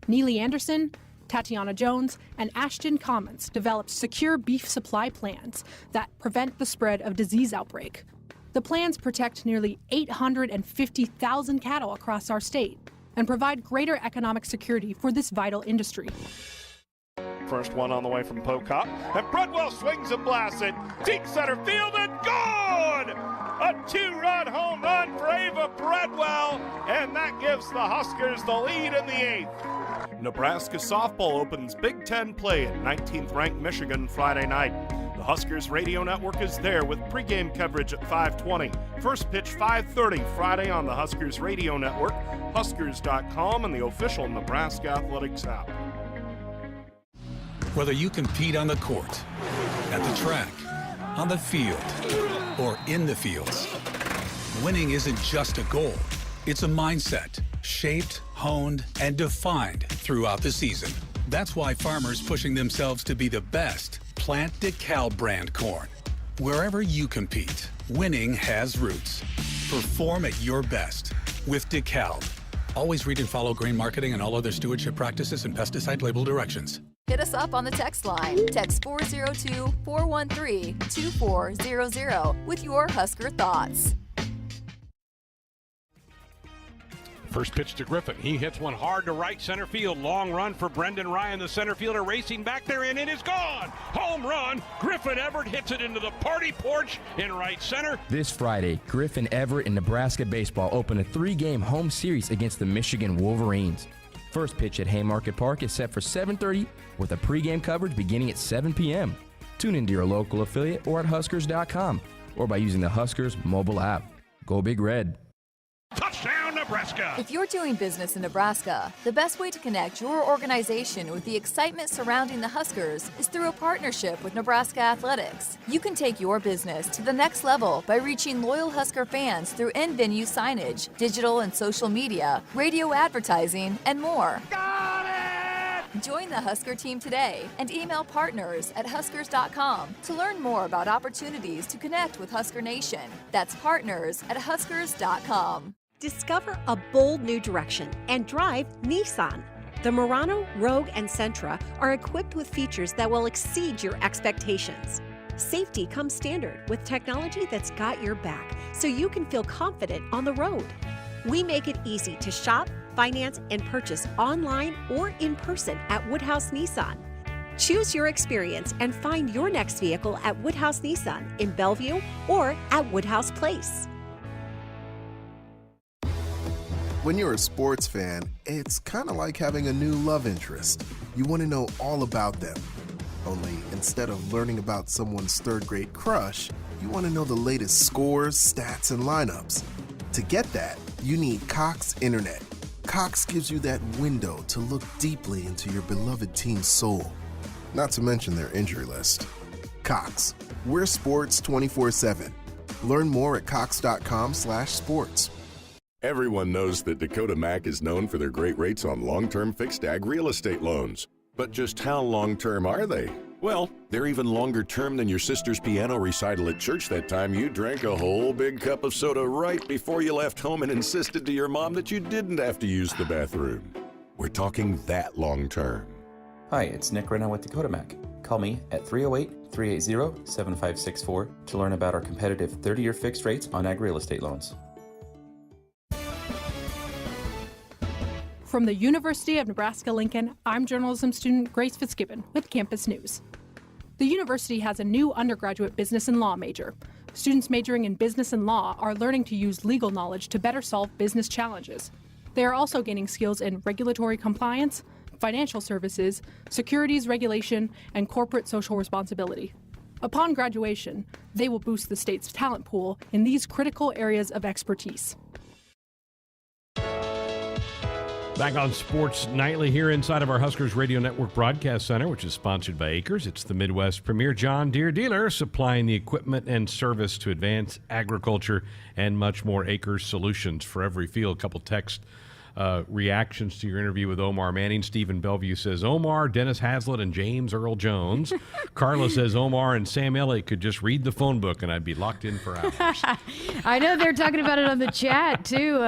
Neely Anderson, Tatiana Jones, and Ashton Commons developed secure beef supply plans that prevent the spread of disease outbreak. The plans protect nearly 850,000 cattle across our state and provide greater economic security for this vital industry. First one on the way from Pocock. And Bredwell swings and blasts it. Deep center field and gone! A 2-run home run for Ava Bredwell. And that gives the Huskers the lead in the 8th. Nebraska softball opens Big Ten play at 19th-ranked Michigan Friday night. The Huskers radio network is there with pregame coverage at 5:20. First pitch 5:30 Friday on the Huskers radio network, Huskers.com, and the official Nebraska Athletics app. Whether you compete on the court, at the track, on the field, or in the fields, winning isn't just a goal. It's a mindset, shaped, honed, and defined throughout the season. That's why farmers pushing themselves to be the best plant DeKalb brand corn. Wherever you compete, winning has roots. Perform at your best with DeKalb. Always read and follow grain marketing and all other stewardship practices and pesticide label directions. Hit us up on the text line. Text 402-413-2400 with your Husker thoughts. First pitch to Griffin. He hits one hard to right center field. Long run for Brendan Ryan, the center fielder, racing back there, and it is gone. Home run. Griffin Everett hits it into the party porch in right center. This Friday, Griffin Everett and Nebraska baseball open a 3-game home series against the Michigan Wolverines. First pitch at Haymarket Park is set for 7:30 with a pregame coverage beginning at 7 p.m. Tune into your local affiliate or at Huskers.com or by using the Huskers mobile app. Go Big Red. Touchdown, Nebraska! If you're doing business in Nebraska, the best way to connect your organization with the excitement surrounding the Huskers is through a partnership with Nebraska Athletics. You can take your business to the next level by reaching loyal Husker fans through in-venue signage, digital and social media, radio advertising, and more. Got it! Join the Husker team today and email partners@huskers.com to learn more about opportunities to connect with Husker Nation. That's partners@huskers.com. Discover a bold new direction and drive Nissan. The Murano, Rogue, and Sentra are equipped with features that will exceed your expectations. Safety comes standard with technology that's got your back, so you can feel confident on the road. We make it easy to shop, finance, and purchase online or in person at Woodhouse Nissan. Choose your experience and find your next vehicle at Woodhouse Nissan in Bellevue or at Woodhouse Place. When you're a sports fan, it's kind of like having a new love interest. You want to know all about them. Only instead of learning about someone's third-grade crush, you want to know the latest scores, stats, and lineups. To get that, you need Cox Internet. Cox gives you that window to look deeply into your beloved team's soul. Not to mention their injury list. Cox, we're sports 24/7. Learn more at cox.com/sports. Everyone knows that Dakota Mac is known for their great rates on long-term fixed ag real estate loans. But just how long-term are they? Well, they're even longer term than your sister's piano recital at church that time you drank a whole big cup of soda right before you left home and insisted to your mom that you didn't have to use the bathroom. We're talking that long-term. Hi, it's Nick Rena with Dakota Mac. Call me at 308-380-7564 to learn about our competitive 30-year fixed rates on ag real estate loans. From the University of Nebraska-Lincoln, I'm journalism student Grace Fitzgibbon with Campus News. The university has a new undergraduate business and law major. Students majoring in business and law are learning to use legal knowledge to better solve business challenges. They are also gaining skills in regulatory compliance, financial services, securities regulation, and corporate social responsibility. Upon graduation, they will boost the state's talent pool in these critical areas of expertise. Back on Sports Nightly here inside of our Huskers Radio Network Broadcast Center, which is sponsored by Acres. It's the Midwest premier John Deere dealer, supplying the equipment and service to advance agriculture and much more. Acres Solutions for every field. A couple text reactions to your interview with Omar Manning. Stephen Bellevue says, Omar, Dennis Hazlitt, and James Earl Jones. Carla says, Omar and Sam Elliott could just read the phone book and I'd be locked in for hours. I know they're talking about it on the chat too.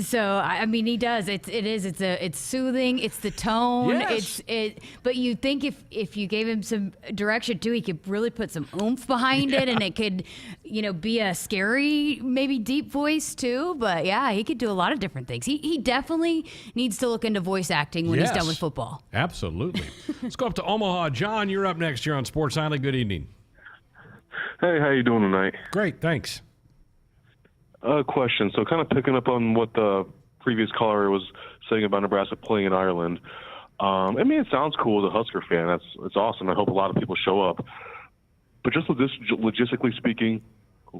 So I mean, he does. It's soothing. It's the tone. Yes. But you think if you gave him some direction too, he could really put some oomph behind it, and it could, be a scary, maybe deep voice too. But yeah, he could do a lot of different things. He he definitely needs to look into voice acting when he's done with football. Absolutely. Let's go up to Omaha. John, you're up next here on Sports Island. Good evening. Hey, how you doing tonight? Great, thanks. Question. So kind of picking up on what the previous caller was saying about Nebraska playing in Ireland. I mean, it sounds cool as a Husker fan. It's awesome. I hope a lot of people show up. But just logistically speaking,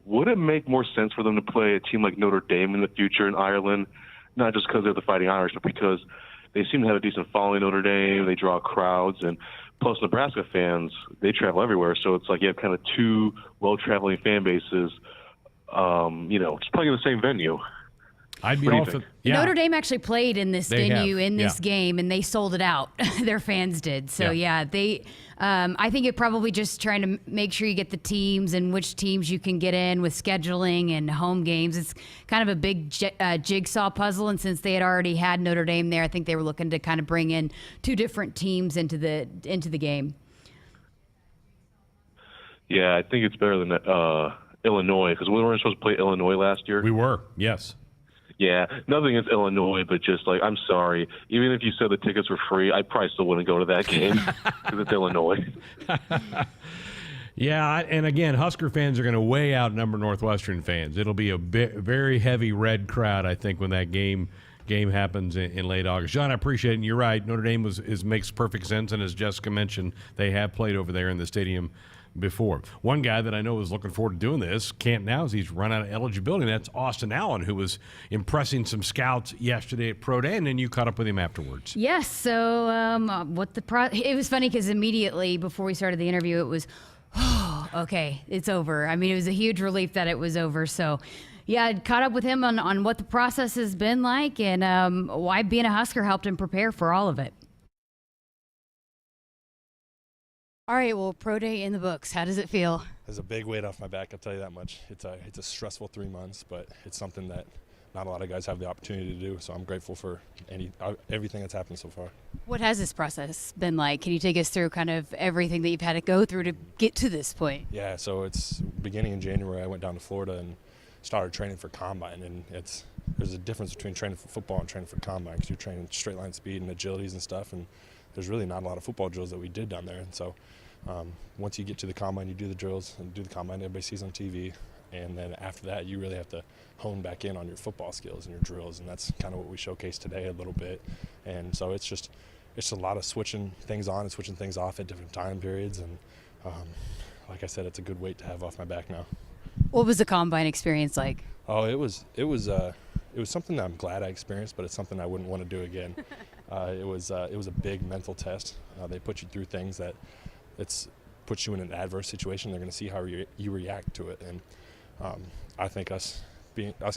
would it make more sense for them to play a team like Notre Dame in the future in Ireland? Not just because they're the Fighting Irish, but because they seem to have a decent following Notre Dame. They draw crowds, and plus Nebraska fans, they travel everywhere. So it's like you have kind of two well-traveling fan bases, just playing in the same venue. I'd be all for Notre Dame actually played in this venue in this game, and they sold it out. Their fans did. So they. I think it probably just trying to make sure you get the teams and which teams you can get in with scheduling and home games. It's kind of a big jigsaw puzzle, and since they had already had Notre Dame there, I think they were looking to kind of bring in two different teams into the game. Yeah, I think it's better than Illinois, because we weren't supposed to play Illinois last year. We were, yes. Yeah, nothing against Illinois, but just like, I'm sorry. Even if you said the tickets were free, I probably still wouldn't go to that game because it's Illinois. Yeah, and again, Husker fans are going to way outnumber Northwestern fans. It'll be a very heavy red crowd, I think, when that game happens in late August. John, I appreciate it, and you're right. Notre Dame makes perfect sense, and as Jessica mentioned, they have played over there in the stadium before. One guy that I know is looking forward to doing this, can't now, is he's run out of eligibility, and that's Austin Allen, who was impressing some scouts yesterday at Pro Day, and then you caught up with him afterwards. Yes, so it was funny because immediately before we started the interview, it was, okay, it's over. I mean, it was a huge relief that it was over, so yeah, I caught up with him on what the process has been like and why being a Husker helped him prepare for all of it. All right, well, Pro Day in the books. How does it feel? There's a big weight off my back, I'll tell you that much. It's a stressful 3 months, but it's something that not a lot of guys have the opportunity to do, so I'm grateful for everything that's happened so far. What has this process been like? Can you take us through kind of everything that you've had to go through to get to this point? Yeah, so it's beginning in January, I went down to Florida and started training for combine, and there's a difference between training for football and training for combine, because you're training straight line speed and agilities and stuff, and there's really not a lot of football drills that we did down there. And so once you get to the combine, you do the drills and do the combine everybody sees on TV. And then after that, you really have to hone back in on your football skills and your drills. And that's kind of what we showcased today a little bit. And so it's a lot of switching things on and switching things off at different time periods. And like I said, it's a good weight to have off my back now. What was the combine experience like? Oh, it was something that I'm glad I experienced, but it's something I wouldn't want to do again. It was a big mental test. They put you through things that puts you in an adverse situation. They're going to see how you react to it. And I think us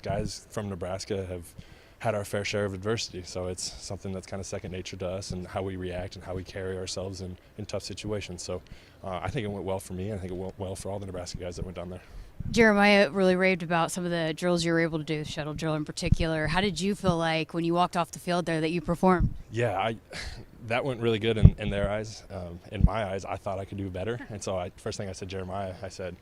guys from Nebraska have had our fair share of adversity. So it's something that's kind of second nature to us, and how we react and how we carry ourselves in tough situations. So I think it went well for me, and I think it went well for all the Nebraska guys that went down there. Jeremiah really raved about some of the drills you were able to do, shuttle drill in particular. How did you feel like when you walked off the field there that you performed? Yeah, that went really good in their eyes. In my eyes, I thought I could do better. And so first thing I said, Jeremiah, I said,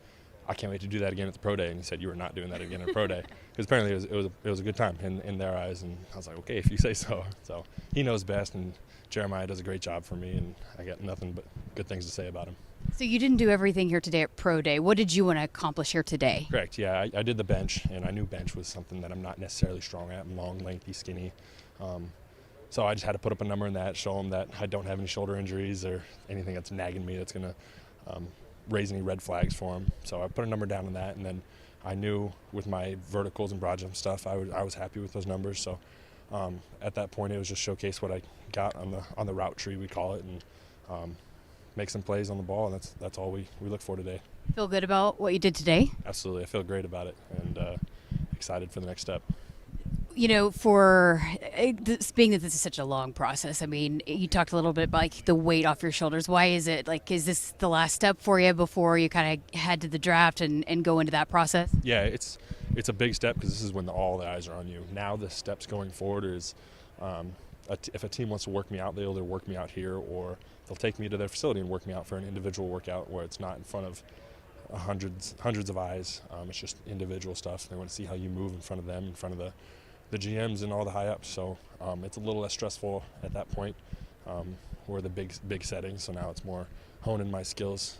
I can't wait to do that again at the Pro Day. And he said, you were not doing that again at Pro Day. Because apparently it was a good time in their eyes. And I was like, okay, if you say so. So he knows best, and Jeremiah does a great job for me, and I got nothing but good things to say about him. So you didn't do everything here today at Pro Day. What did you want to accomplish here today? Correct, yeah. I did the bench, and I knew bench was something that I'm not necessarily strong at. I'm long, lengthy, skinny. So I just had to put up a number in that, show them that I don't have any shoulder injuries or anything that's nagging me that's going to raise any red flags for them. So I put a number down on that, and then I knew with my verticals and broad jump stuff, I was happy with those numbers. So at that point, it was just showcase what I got on the route tree, we call it, and make some plays on the ball, and that's all we look for today. Feel good about what you did today? Absolutely. I feel great about it, and excited for the next step. You know, being that this is such a long process, I mean, you talked a little bit about like the weight off your shoulders. Why is it is this the last step for you before you kind of head to the draft and go into that process? Yeah, it's a big step, because this is when all the eyes are on you. Now the steps going forward is if a team wants to work me out, they'll either work me out here, or they'll take me to their facility and work me out for an individual workout where it's not in front of hundreds of eyes. It's just individual stuff. They want to see how you move in front of them, in front of the GMs and all the high ups. So it's a little less stressful at that point. We're the big settings, so now it's more honing my skills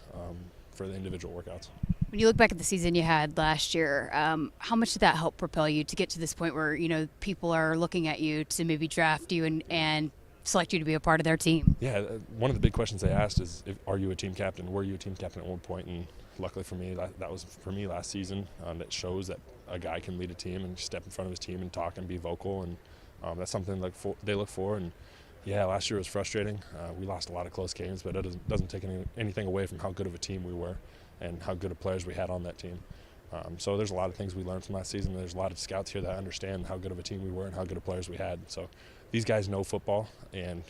for the individual workouts. When you look back at the season you had last year, how much did that help propel you to get to this point where, people are looking at you to maybe draft you and select you to be a part of their team? Yeah, one of the big questions they asked is, are you a team captain? Were you a team captain at one point? And luckily for me, that was for me last season. That shows that a guy can lead a team and step in front of his team and talk and be vocal, and that's something they look for. And yeah, last year was frustrating. We lost a lot of close games, but it doesn't take anything away from how good of a team we were and how good of players we had on that team. So there's a lot of things we learned from last season. There's a lot of scouts here that understand how good of a team we were and how good of players we had. So these guys know football, and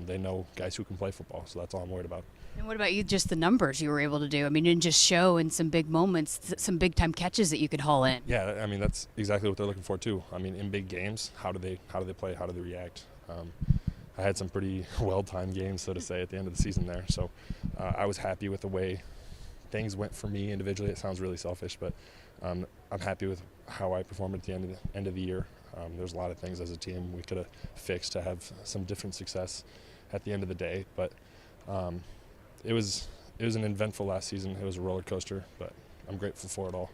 they know guys who can play football. So that's all I'm worried about. And what about you, just the numbers you were able to do? I mean, you didn't just show in some big moments, some big-time catches that you could haul in. Yeah, I mean, that's exactly what they're looking for, too. I mean, in big games, how do they play? How do they react? I had some pretty well-timed games, so to say, at the end of the season there. So I was happy with the way things went for me individually. It sounds really selfish, but I'm happy with how I performed at the end of the year. There's a lot of things as a team we could have fixed to have some different success at the end of the day, but it was an eventful last season. It was a roller coaster, but I'm grateful for it all.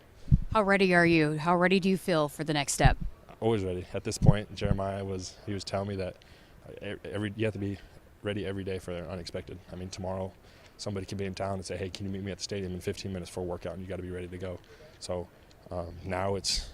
How ready are you? How ready do you feel for the next step? Always ready. At this point, Jeremiah was telling me that you have to be ready every day for the unexpected. I mean, tomorrow somebody can be in town and say, hey, can you meet me at the stadium in 15 minutes for a workout, and you got to be ready to go. So now it's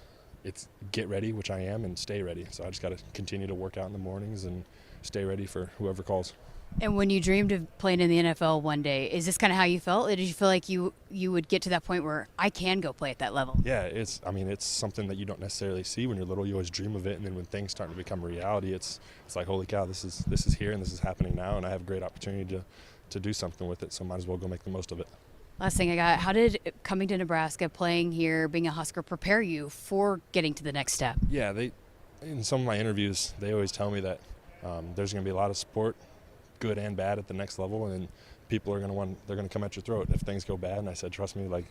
get ready, which I am, and stay ready. So I just got to continue to work out in the mornings and stay ready for whoever calls. And when you dreamed of playing in the NFL one day, is this kind of how you felt? Did you feel like you would get to that point where I can go play at that level? Yeah, it's something that you don't necessarily see when you're little. You always dream of it, and then when things start to become reality, it's like, holy cow, this is here and this is happening now, and I have a great opportunity to do something with it, so might as well go make the most of it. Last thing I got, how did coming to Nebraska, playing here, being a Husker, prepare you for getting to the next step? Yeah, in some of my interviews, they always tell me that there's going to be a lot of support, good and bad, at the next level, and people are going to come at your throat if things go bad. And I said, trust me, like,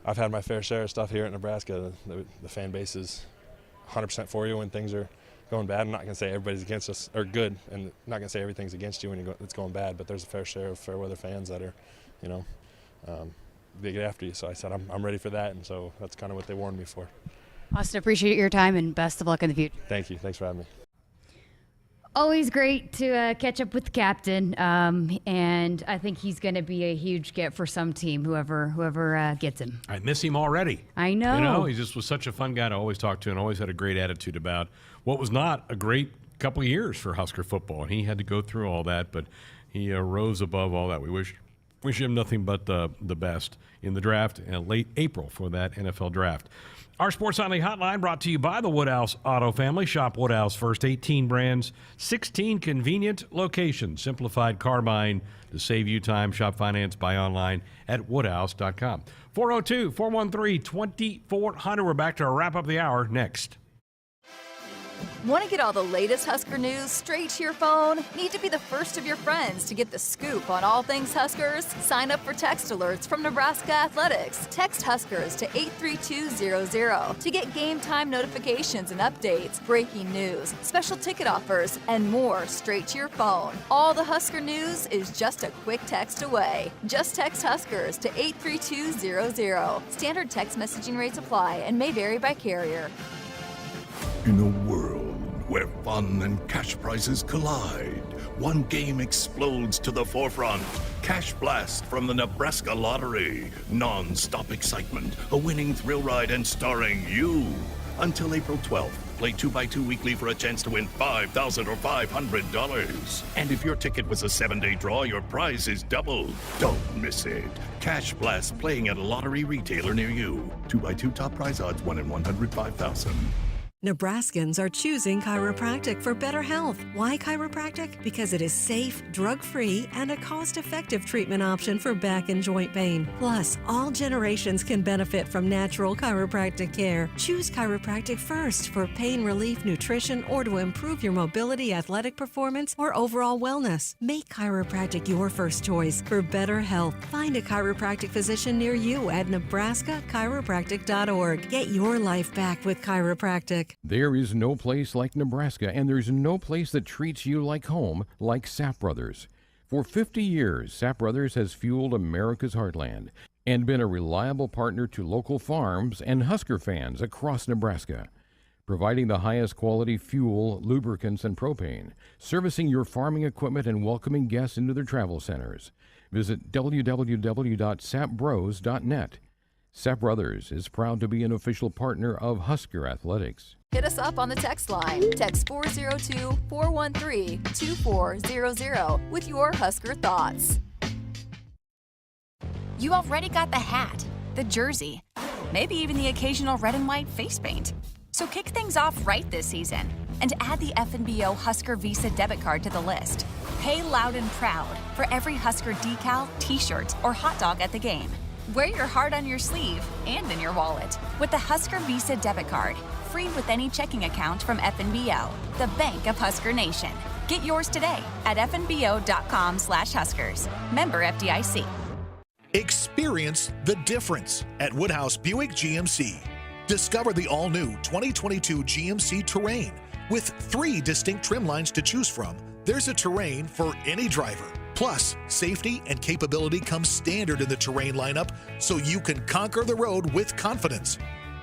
I've had my fair share of stuff here at Nebraska. The fan base is 100% for you when things are going bad. I'm not going to say everybody's against us or good, and I'm not going to say everything's against you when it's going bad, but there's a fair share of fair weather fans that are, they get after you. So I said, I'm ready for that, and so that's kind of what they warned me for. Austin, appreciate your time, and best of luck in the future. Thank you. Thanks for having me. Always great to catch up with the captain, and I think he's going to be a huge get for some team, whoever gets him. I miss him already. I know. He just was such a fun guy to always talk to and always had a great attitude about what was not a great couple of years for Husker football, and he had to go through all that, but he rose above all that. We wish him nothing but the best in the draft in late April for that NFL draft. Our Sports Nightly Hotline brought to you by the Woodhouse Auto Family. Shop Woodhouse first. 18 brands, 16 convenient locations. Simplified car buying to save you time. Shop finance, buy online at woodhouse.com. 402-413-2400. We're back to wrap up the hour next. Want to get all the latest Husker news straight to your phone? Need to be the first of your friends to get the scoop on all things Huskers? Sign up for text alerts from Nebraska Athletics. Text Huskers to 83200 to get game time notifications and updates, breaking news, special ticket offers, and more straight to your phone. All the Husker news is just a quick text away. Just text Huskers to 83200. Standard text messaging rates apply and may vary by carrier. In a world where fun and cash prizes collide, one game explodes to the forefront. Cash Blast from the Nebraska Lottery. Non-stop excitement, a winning thrill ride, and starring you. Until April 12th, play 2x2 weekly for a chance to win $5,000 or $500. And if your ticket was a 7-day draw, your prize is doubled. Don't miss it. Cash Blast, playing at a lottery retailer near you. 2x2 top prize odds, 1 in 105,000. Nebraskans are choosing chiropractic for better health. Why chiropractic? Because it is safe, drug-free, and a cost-effective treatment option for back and joint pain. Plus, all generations can benefit from natural chiropractic care. Choose chiropractic first for pain relief, nutrition, or to improve your mobility, athletic performance, or overall wellness. Make chiropractic your first choice for better health. Find a chiropractic physician near you at nebraska-chiropractic.org. Get your life back with chiropractic. Chiropractic. There is no place like Nebraska, and there's no place that treats you like home like Sap Brothers. For 50 years, Sap Brothers has fueled America's heartland and been a reliable partner to local farms and Husker fans across Nebraska, providing the highest quality fuel, lubricants, and propane, servicing your farming equipment and welcoming guests into their travel centers. Visit www.sapbros.net. Sap Brothers is proud to be an official partner of Husker Athletics. Hit us up on the text line. Text 402-413-2400 with your Husker thoughts. You already got the hat, the jersey, maybe even the occasional red and white face paint. So kick things off right this season and add the FNBO Husker Visa debit card to the list. Pay loud and proud for every Husker decal, t-shirt, or hot dog at the game. Wear your heart on your sleeve and in your wallet with the Husker Visa debit card, free with any checking account from FNBO, the bank of Husker Nation. Get yours today at fnbo.com/Huskers. Member FDIC. Experience the difference at Woodhouse Buick GMC. Discover the all-new 2022 GMC Terrain. With 3 distinct trim lines to choose from, there's a Terrain for any driver. Plus, safety and capability come standard in the Terrain lineup, so you can conquer the road with confidence.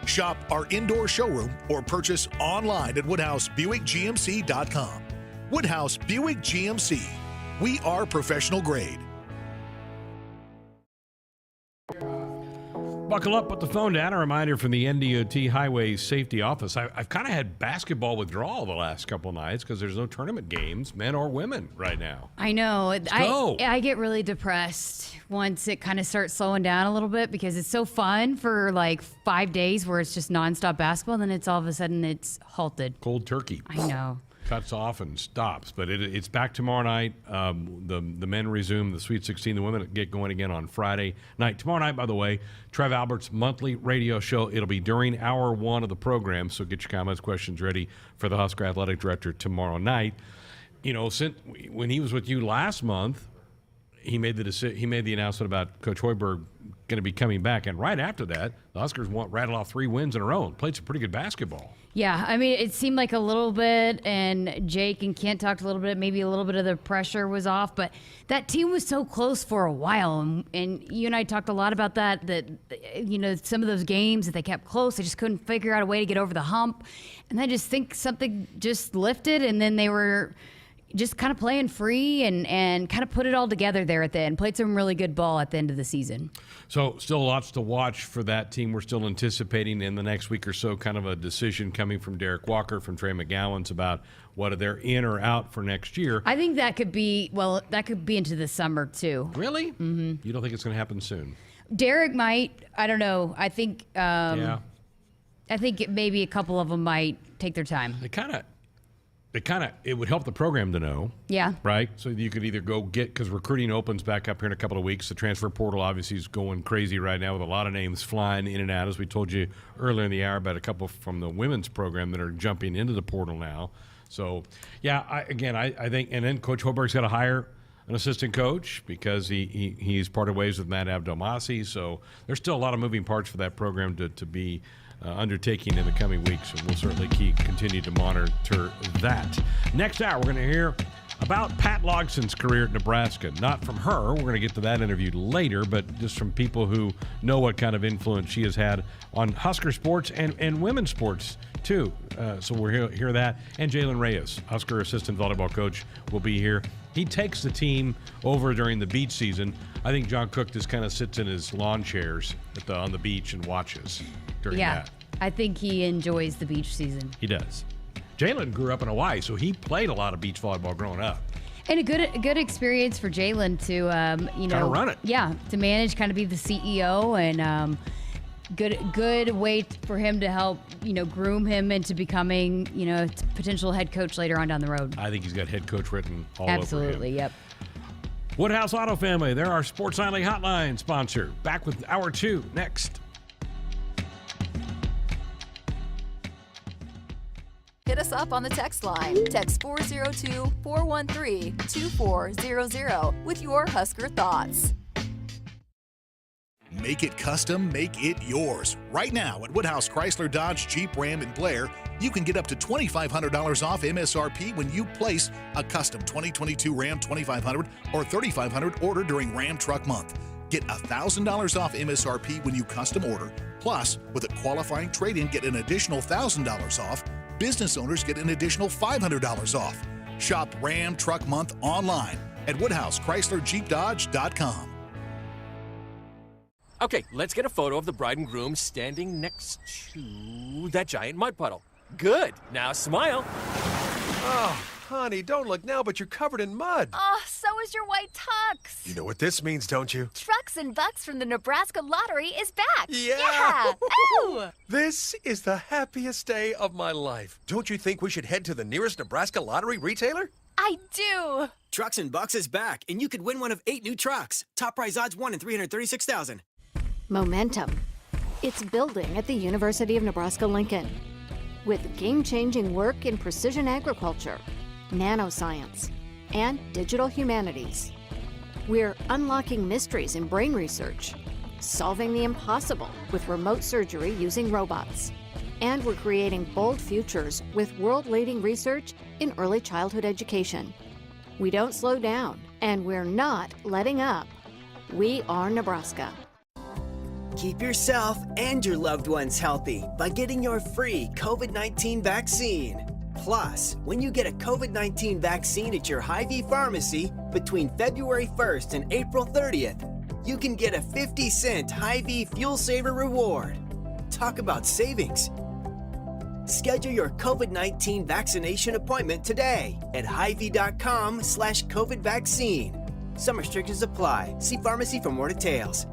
Shop our indoor showroom or purchase online at WoodhouseBuickGMC.com. Woodhouse Buick GMC. We are professional grade. Buckle up, put the phone down. A reminder from the NDOT Highway Safety Office. I've kind of had basketball withdrawal the last couple of nights because there's no tournament games, men or women, right now. I know. Go. I get really depressed once it kind of starts slowing down a little bit because it's so fun for like 5 days where it's just nonstop basketball, and then it's all of a sudden it's halted. Cold turkey. I know. Cuts off and stops, but it's back tomorrow night. The men resume the Sweet 16. The women get going again on Friday night. Tomorrow night, by the way, Trev Albert's monthly radio show. It'll be during hour 1 of the program, so get your comments, questions ready for the Husker Athletic Director tomorrow night. You know, when he was with you last month, he made the announcement about Coach Hoiberg going to be coming back, and right after that, the Huskers rattled off 3 wins in a row and played some pretty good basketball. Yeah, I mean, it seemed like a little bit, and Jake and Kent talked a little bit, maybe a little bit of the pressure was off, but that team was so close for a while, and you and I talked a lot about that, you know, some of those games that they kept close, they just couldn't figure out a way to get over the hump, and I just think something just lifted, and then they were just kind of playing free and kind of put it all together there at the end. Played some really good ball at the end of the season. So still lots to watch for that team. We're still anticipating in the next week or so kind of a decision coming from Derek Walker, from Trey McGowan's about whether they're in or out for next year. I think that could be into the summer too. Really? Mm-hmm. You don't think it's going to happen soon? Derek might. I don't know. I think I think maybe a couple of them might take their time. It would help the program to know. Yeah. Right? So you could either go because recruiting opens back up here in a couple of weeks. The transfer portal obviously is going crazy right now with a lot of names flying in and out, as we told you earlier in the hour about a couple from the women's program that are jumping into the portal now. So, yeah, I think, and then Coach Hoiberg's got to hire an assistant coach because he's parted ways with Matt Abdelmassi. So there's still a lot of moving parts for that program to be undertaking in the coming weeks, and we'll certainly continue to monitor that. Next hour, we're going to hear about Pat Logsdon's career at Nebraska. Not from her. We're going to get to that interview later, but just from people who know what kind of influence she has had on Husker sports and women's sports, too. So we'll hear that. And Jalen Reyes, Husker assistant volleyball coach, will be here. He takes the team over during the beach season. I think John Cook just kind of sits in his lawn chairs on the beach and watches during that. I think he enjoys the beach season. He does. Jalen grew up in Hawaii, so he played a lot of beach volleyball growing up. And a good experience for Jalen to kind of run it. Yeah, to manage, kind of be the CEO, and good way for him to help groom him into becoming a potential head coach later on down the road. I think he's got head coach written all over him. Absolutely, yep. Woodhouse Auto Family, they're our Sports Nightly Hotline sponsor. Back with Hour 2 next. Hit us up on the text line. Text 402-413-2400 with your Husker thoughts. Make it custom, make it yours. Right now at Woodhouse Chrysler Dodge Jeep Ram in Blair, you can get up to $2,500 off MSRP when you place a custom 2022 Ram 2500 or 3500 order during Ram Truck Month. Get $1,000 off MSRP when you custom order. Plus, with a qualifying trade-in, get an additional $1,000 off. Business owners get an additional $500 off. Shop Ram Truck Month online at WoodhouseChryslerJeepDodge.com. Okay, let's get a photo of the bride and groom standing next to that giant mud puddle. Good. Now smile. Oh, honey, don't look now, but you're covered in mud. Oh, so is your white tux. You know what this means, don't you? Trucks and Bucks from the Nebraska Lottery is back. Yeah. Ooh. This is the happiest day of my life. Don't you think we should head to the nearest Nebraska Lottery retailer? I do. Trucks and Bucks is back, and you could win one of 8 new trucks. Top prize odds 1 in 336,000. Momentum. It's building at the University of Nebraska-Lincoln. With game-changing work in precision agriculture, nanoscience, and digital humanities. We're unlocking mysteries in brain research, solving the impossible with remote surgery using robots. And we're creating bold futures with world-leading research in early childhood education. We don't slow down, and we're not letting up. We are Nebraska. Keep yourself and your loved ones healthy by getting your free COVID-19 vaccine. Plus, when you get a COVID-19 vaccine at your Hy-Vee pharmacy between February 1st and April 30th, you can get a 50-cent Hy-Vee Fuel Saver reward. Talk about savings. Schedule your COVID-19 vaccination appointment today at Hy-Vee.com/COVID vaccine. Some restrictions apply. See pharmacy for more details.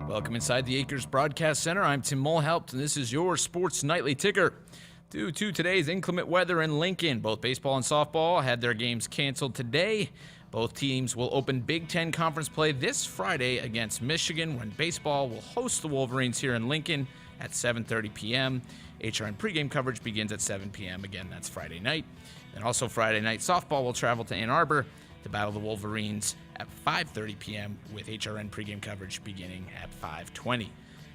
Welcome inside the Acres Broadcast Center. I'm Tim Mulhaupt, and this is your Sports Nightly Ticker. Due to today's inclement weather in Lincoln, both baseball and softball had their games canceled today. Both teams will open Big Ten Conference play this Friday against Michigan, when baseball will host the Wolverines here in Lincoln at 7:30 p.m. HRN pregame coverage begins at 7 p.m. Again, that's Friday night. And also Friday night, softball will travel to Ann Arbor to battle the Wolverines at 5:30 p.m. with HRN pregame coverage beginning at 5:20.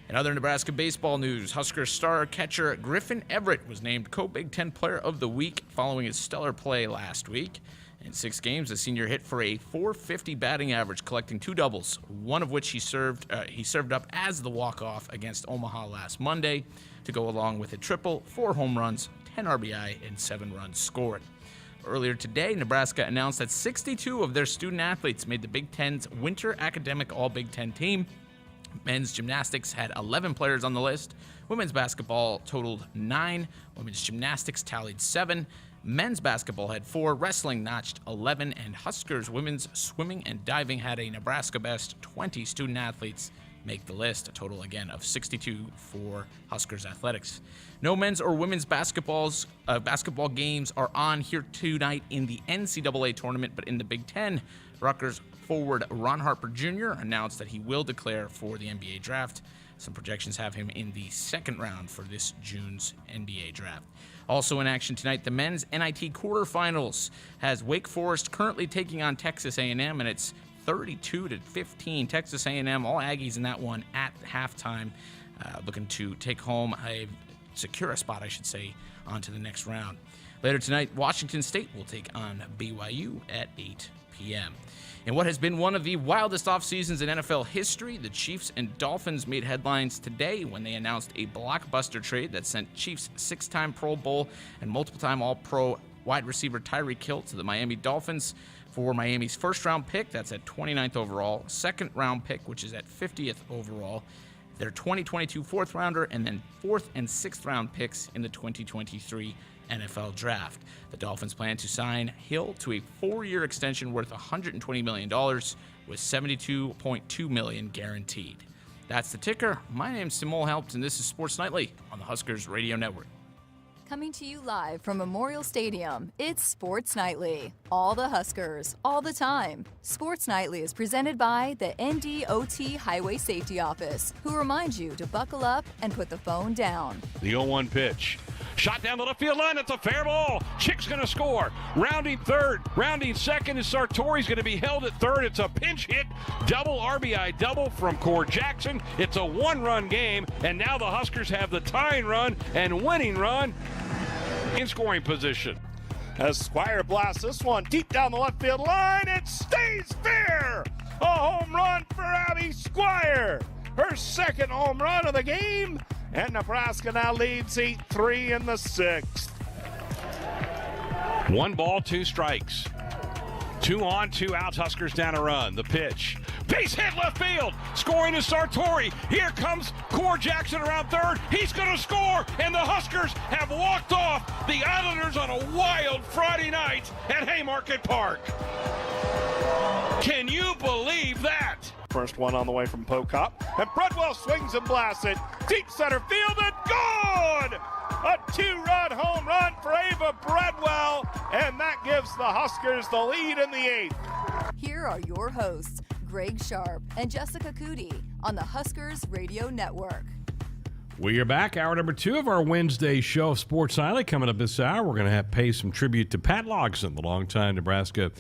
In other Nebraska baseball news, Husker star catcher Griffin Everett was named Co-Big Ten Player of the Week following his stellar play last week. In 6 games, the senior hit for a .450 batting average, collecting 2 doubles, one of which he served up as the walk-off against Omaha last Monday, to go along with a triple, 4 home runs, 10 RBI, and 7 runs scored. Earlier today, Nebraska announced that 62 of their student athletes made the Big Ten's Winter Academic All-Big Ten team. Men's gymnastics had 11 players on the list. Women's basketball totaled 9. Women's gymnastics tallied 7. Men's basketball had 4. Wrestling notched 11. And Huskers women's swimming and diving had a Nebraska best 20 student athletes make the list, a total again of 62 for Huskers athletics. No men's or women's basketball games are on here tonight in the NCAA tournament, but in the Big Ten, Rutgers forward Ron Harper Jr. announced that he will declare for the NBA draft. Some projections have him in the 2nd round for this June's NBA draft. Also in action tonight, the men's NIT quarterfinals has Wake Forest currently taking on Texas A&M, and it's 32-15. Texas A&M, all Aggies in that one at halftime, looking to secure a spot, onto the next round. Later tonight, Washington State will take on BYU at 8 p.m. In what has been one of the wildest off seasons in NFL history, the Chiefs and Dolphins made headlines today when they announced a blockbuster trade that sent Chiefs 6-time Pro Bowl and multiple-time All-Pro wide receiver Tyreek Hill to the Miami Dolphins for Miami's first-round pick, that's at 29th overall, second-round pick, which is at 50th overall, their 2022 fourth-rounder, and then 4th and 6th-round picks in the 2023 NFL Draft. The Dolphins plan to sign Hill to a 4-year extension worth $120 million, with $72.2 million guaranteed. That's the ticker. My name's Tim Mulhaupt, and this is Sports Nightly on the Huskers Radio Network. Coming to you live from Memorial Stadium, it's Sports Nightly. All the Huskers, all the time. Sports Nightly is presented by the NDOT Highway Safety Office, who reminds you to buckle up and put the phone down. The 0-1 pitch. Shot down the left field line. It's a fair ball. Chick's going to score. Rounding third. Rounding second is Sartori's going to be held at third. It's a pinch hit. Double RBI double from Core Jackson. It's a 1-run game. And now the Huskers have the tying run and winning run in scoring position. As Squire blasts this one deep down the left field line, it stays fair. A home run for Abby Squire. Her 2nd home run of the game. And Nebraska now leads 8-3 in the 6th. 1 ball, 2 strikes. 2 on, 2 outs. Huskers down a run. The pitch. Base hit left field. Scoring is Sartori. Here comes Core Jackson around third. He's going to score. And the Huskers have walked off the Islanders on a wild Friday night at Haymarket Park. Can you believe that? First one on the way from Pocock. And Bredwell swings and blasts it. Deep center field and gone! A 2-run home run for Ava Bredwell. And that gives the Huskers the lead in the 8th. Here are your hosts, Greg Sharpe and Jessica Coody on the Huskers Radio Network. We are back. Hour number 2 of our Wednesday show of Sports Nightly. Coming up this hour, we're going to pay some tribute to Pat Logsdon, the longtime Nebraska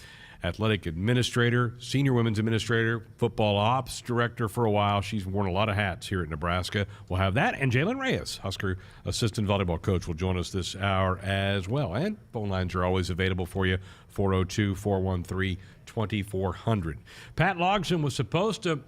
athletic administrator, senior women's administrator, football ops director for a while. She's worn a lot of hats here at Nebraska. We'll have that. And Jalen Reyes, Husker assistant volleyball coach, will join us this hour as well. And phone lines are always available for you, 402-413-2400. Pat Logsdon was supposed to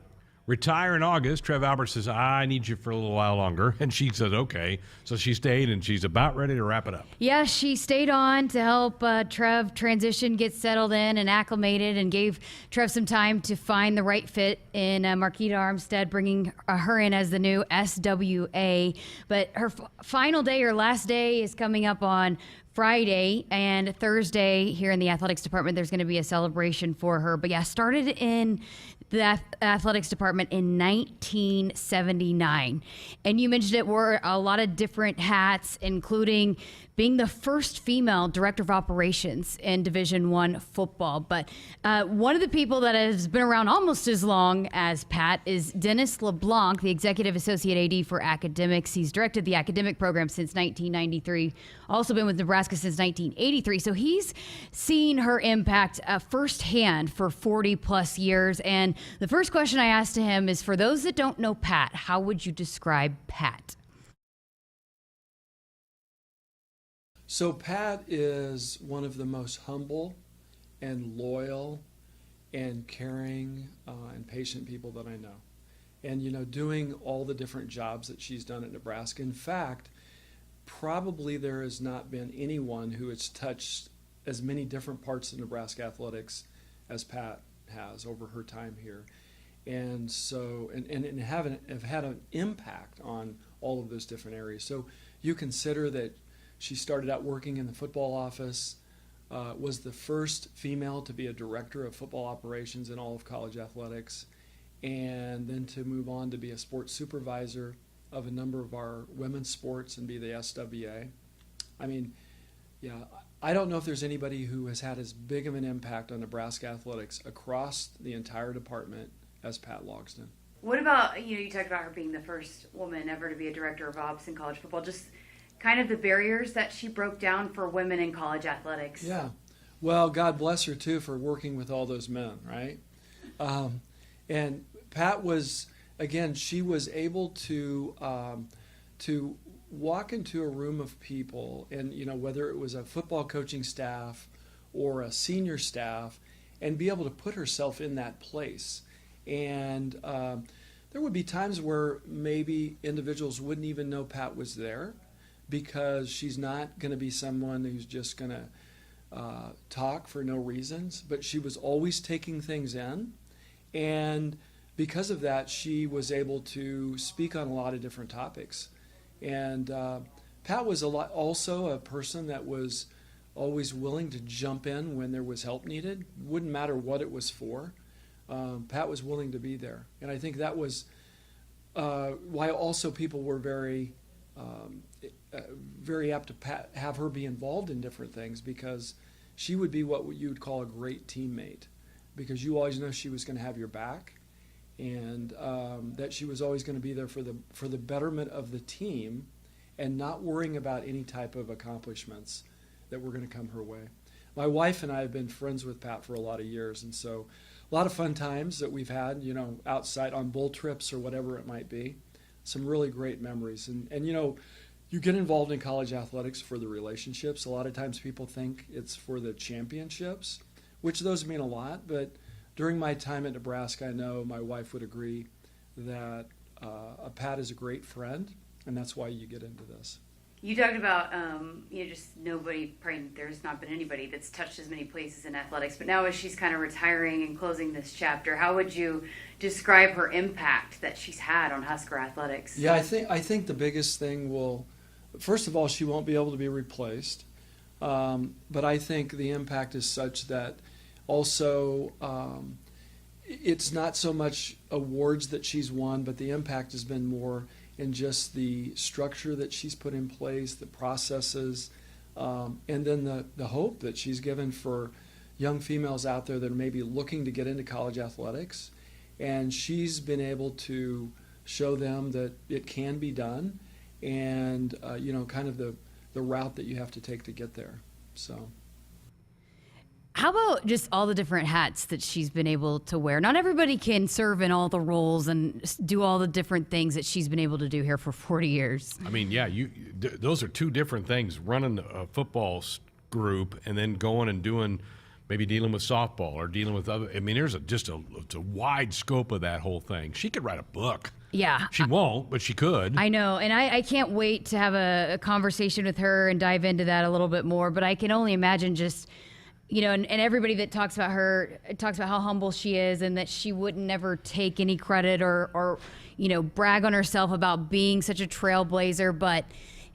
retire in August. Trev Albert says, I need you for a little while longer. And she says, okay. So she stayed, and she's about ready to wrap it up. Yeah, she stayed on to help Trev transition, get settled in and acclimated, and gave Trev some time to find the right fit in Marquita Armstead, bringing her in as the new SWA. But her final day, her last day, is coming up on Friday and Thursday here in the athletics department, there's going to be a celebration for her. But yeah, started in the athletics department in 1979. And you mentioned it wore a lot of different hats, including being the first female director of operations in Division I football. But one of the people that has been around almost as long as Pat is Dennis LeBlanc, the Executive Associate AD for Academics. He's directed the academic program since 1993, also been with Nebraska since 1983. So he's seen her impact firsthand for 40 plus years. And the first question I asked to him is, for those that don't know Pat, how would you describe Pat? So Pat is one of the most humble and loyal and caring and patient people that I know. And, you know, doing all the different jobs that she's done at Nebraska. In fact, probably there has not been anyone who has touched as many different parts of Nebraska athletics as Pat has over her time here. And so, and have had an impact on all of those different areas. So you consider that she started out working in the football office, was the first female to be a director of football operations in all of college athletics, and then to move on to be a sports supervisor of a number of our women's sports and be the SWA. I mean, yeah, I don't know if there's anybody who has had as big of an impact on Nebraska athletics across the entire department as Pat Logsdon. What about, you talked about her being the first woman ever to be a director of ops in college football, just kind of the barriers that she broke down for women in college athletics. Yeah. Well, God bless her, too, for working with all those men, right? And Pat was, again, she was able to walk into a room of people, and, whether it was a football coaching staff or a senior staff, and be able to put herself in that place. And there would be times where maybe individuals wouldn't even know Pat was there, because she's not going to be someone who's just going to talk for no reasons, but she was always taking things in. And because of that, she was able to speak on a lot of different topics. And Pat was also a person that was always willing to jump in when there was help needed. Wouldn't matter what it was for. Pat was willing to be there. And I think that was why also people were very apt to have her be involved in different things, because she would be what you would call a great teammate, because you always know she was going to have your back, and that she was always going to be there for the betterment of the team, and not worrying about any type of accomplishments that were going to come her way. My wife and I have been friends with Pat for a lot of years, and so a lot of fun times that we've had, outside on bull trips or whatever it might be. Some really great memories. And you get involved in college athletics for the relationships. A lot of times people think it's for the championships, which those mean a lot. But during my time at Nebraska, I know my wife would agree that Pat is a great friend, and that's why you get into this. You talked about, just nobody, probably there's not been anybody that's touched as many places in athletics, but now as she's kind of retiring and closing this chapter, how would you describe her impact that she's had on Husker athletics? Yeah, I think the biggest thing first of all, she won't be able to be replaced, but I think the impact is such that also it's not so much awards that she's won, but the impact has been more in just the structure that she's put in place, the processes, and then the hope that she's given for young females out there that are maybe looking to get into college athletics. And she's been able to show them that it can be done, and kind of the route that you have to take to get there. So. How about just all the different hats that she's been able to wear? Not everybody can serve in all the roles and do all the different things that she's been able to do here for 40 years. I mean, yeah, those are two different things, running a football group and then going and doing, maybe dealing with softball or dealing with other. I mean, there's it's a wide scope of that whole thing. She could write a book. Yeah. She won't, but she could. I know, and I can't wait to have a conversation with her and dive into that a little bit more, but I can only imagine just – and everybody that talks about her talks about how humble she is and that she wouldn't never take any credit or brag on herself about being such a trailblazer. But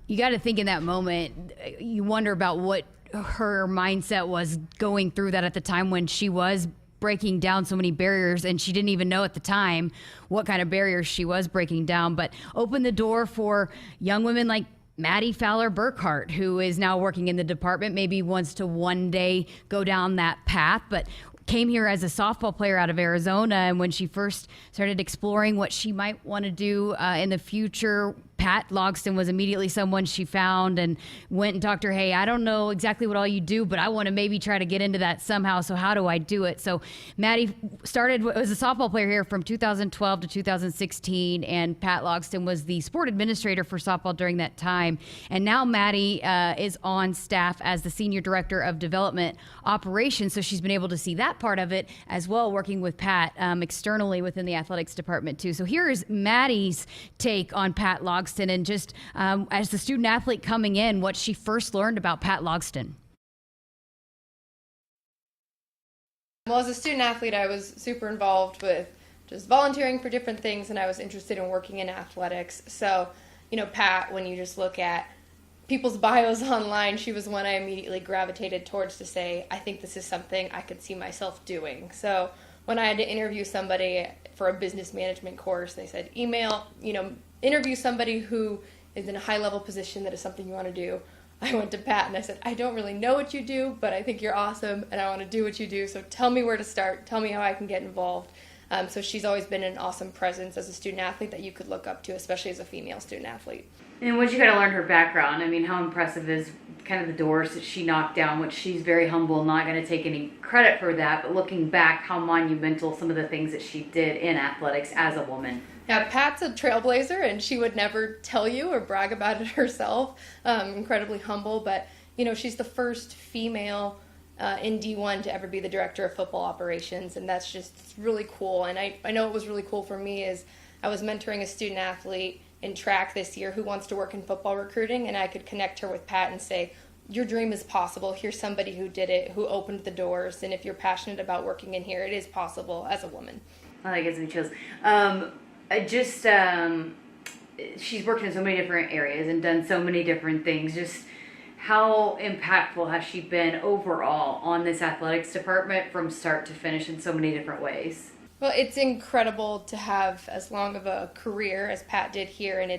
You got to think in that moment, you wonder about what her mindset was going through that at the time when she was breaking down so many barriers, and she didn't even know at the time what kind of barriers she was breaking down, but opened the door for young women like Maddie Fowler Burkhart, who is now working in the department, maybe wants to one day go down that path, but came here as a softball player out of Arizona. And when she first started exploring what she might want to do in the future, Pat Logsdon was immediately someone she found and went and talked to her. Hey, I don't know exactly what all you do, but I want to maybe try to get into that somehow. So how do I do it? So Maddie was a softball player here from 2012 to 2016, and Pat Logsdon was the sport administrator for softball during that time. And now Maddie is on staff as the senior director of development operations. So she's been able to see that part of it as well, working with Pat externally within the athletics department too. So here is Maddie's take on Pat Logsdon, and just as the student athlete coming in, what she first learned about Pat Logsdon. Well, as a student athlete, I was super involved with just volunteering for different things, and I was interested in working in athletics. So, Pat, when you just look at people's bios online, she was one I immediately gravitated towards to say, I think this is something I could see myself doing. So when I had to interview somebody for a business management course, they said, interview somebody who is in a high-level position that is something you want to do. I went to Pat and I said, I don't really know what you do, but I think you're awesome and I want to do what you do, so tell me where to start, tell me how I can get involved. So she's always been an awesome presence as a student athlete that you could look up to, especially as a female student athlete. And once you got to learn her background, I mean, how impressive is kind of the doors that she knocked down, which she's very humble, not going to take any credit for that, but looking back, how monumental some of the things that she did in athletics as a woman. Yeah, Pat's a trailblazer, and she would never tell you or brag about it herself. Incredibly humble, but, she's the first female in D1 to ever be the director of football operations, and that's just really cool. And I know what was really cool for me is I was mentoring a student athlete in track this year who wants to work in football recruiting, and I could connect her with Pat and say, your dream is possible. Here's somebody who did it, who opened the doors, and if you're passionate about working in here, it is possible as a woman. Oh, that gives me chills. She's worked in so many different areas and done so many different things. Just how impactful has she been overall on this athletics department from start to finish in so many different ways? Well, it's incredible to have as long of a career as Pat did here, and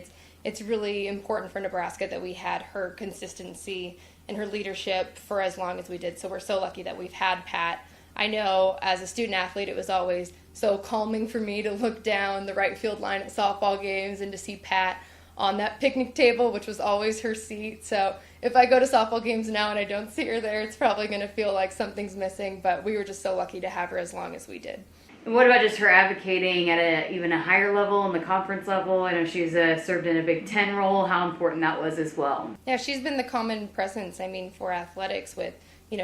it's really important for Nebraska that we had her consistency and her leadership for as long as we did. So we're so lucky that we've had Pat. I know as a student athlete, it was always so calming for me to look down the right field line at softball games and to see Pat on that picnic table, which was always her seat. So if I go to softball games now and I don't see her there, it's probably going to feel like something's missing, but we were just so lucky to have her as long as we did. And what about just her advocating at even a higher level, on the conference level? I know she's served in a Big Ten role, how important that was as well. Yeah, she's been the common presence, for athletics with,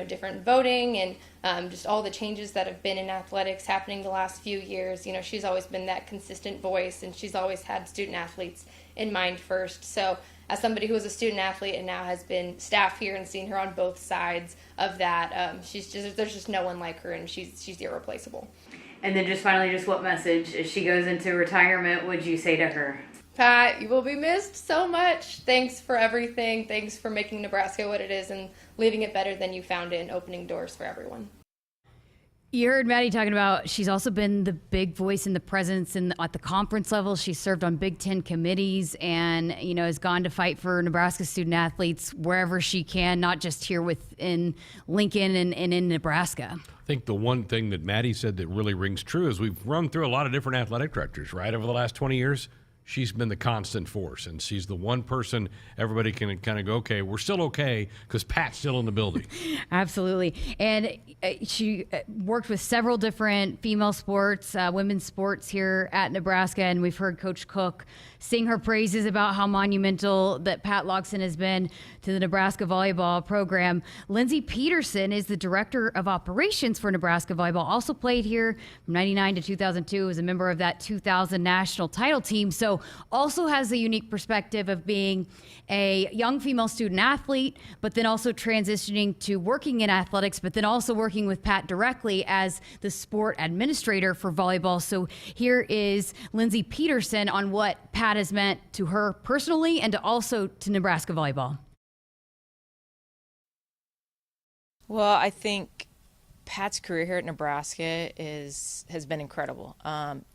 different voting and just all the changes that have been in athletics happening the last few years. She's always been that consistent voice, and she's always had student athletes in mind first. So as somebody who was a student athlete and now has been staff here and seen her on both sides of that, there's just no one like her, and she's irreplaceable. And then just finally, what message, as she goes into retirement, would you say to her? Pat, you will be missed so much. Thanks for everything. Thanks for making Nebraska what it is and leaving it better than you found it and opening doors for everyone. You heard Maddie talking about she's also been the big voice and the presence at the conference level. She's served on Big Ten committees and, has gone to fight for Nebraska student athletes wherever she can, not just here within Lincoln and in Nebraska. I think the one thing that Maddie said that really rings true is we've run through a lot of different athletic directors, right, over the last 20 years. She's been the constant force, and she's the one person everybody can kind of go, okay, we're still okay because Pat's still in the building. Absolutely. And she worked with several different female sports, women's sports here at Nebraska, and we've heard Coach Cook sing her praises about how monumental that Pat Logsdon has been to the Nebraska volleyball program. Lindsey Peterson is the director of operations for Nebraska volleyball, also played here from 99 to 2002, was a member of that 2000 national title team. So So also has a unique perspective of being a young female student athlete, but then also transitioning to working in athletics, but then also working with Pat directly as the sport administrator for volleyball. So here is Lindsay Peterson on what Pat has meant to her personally and also to Nebraska volleyball. Well, I think Pat's career here at Nebraska has been incredible.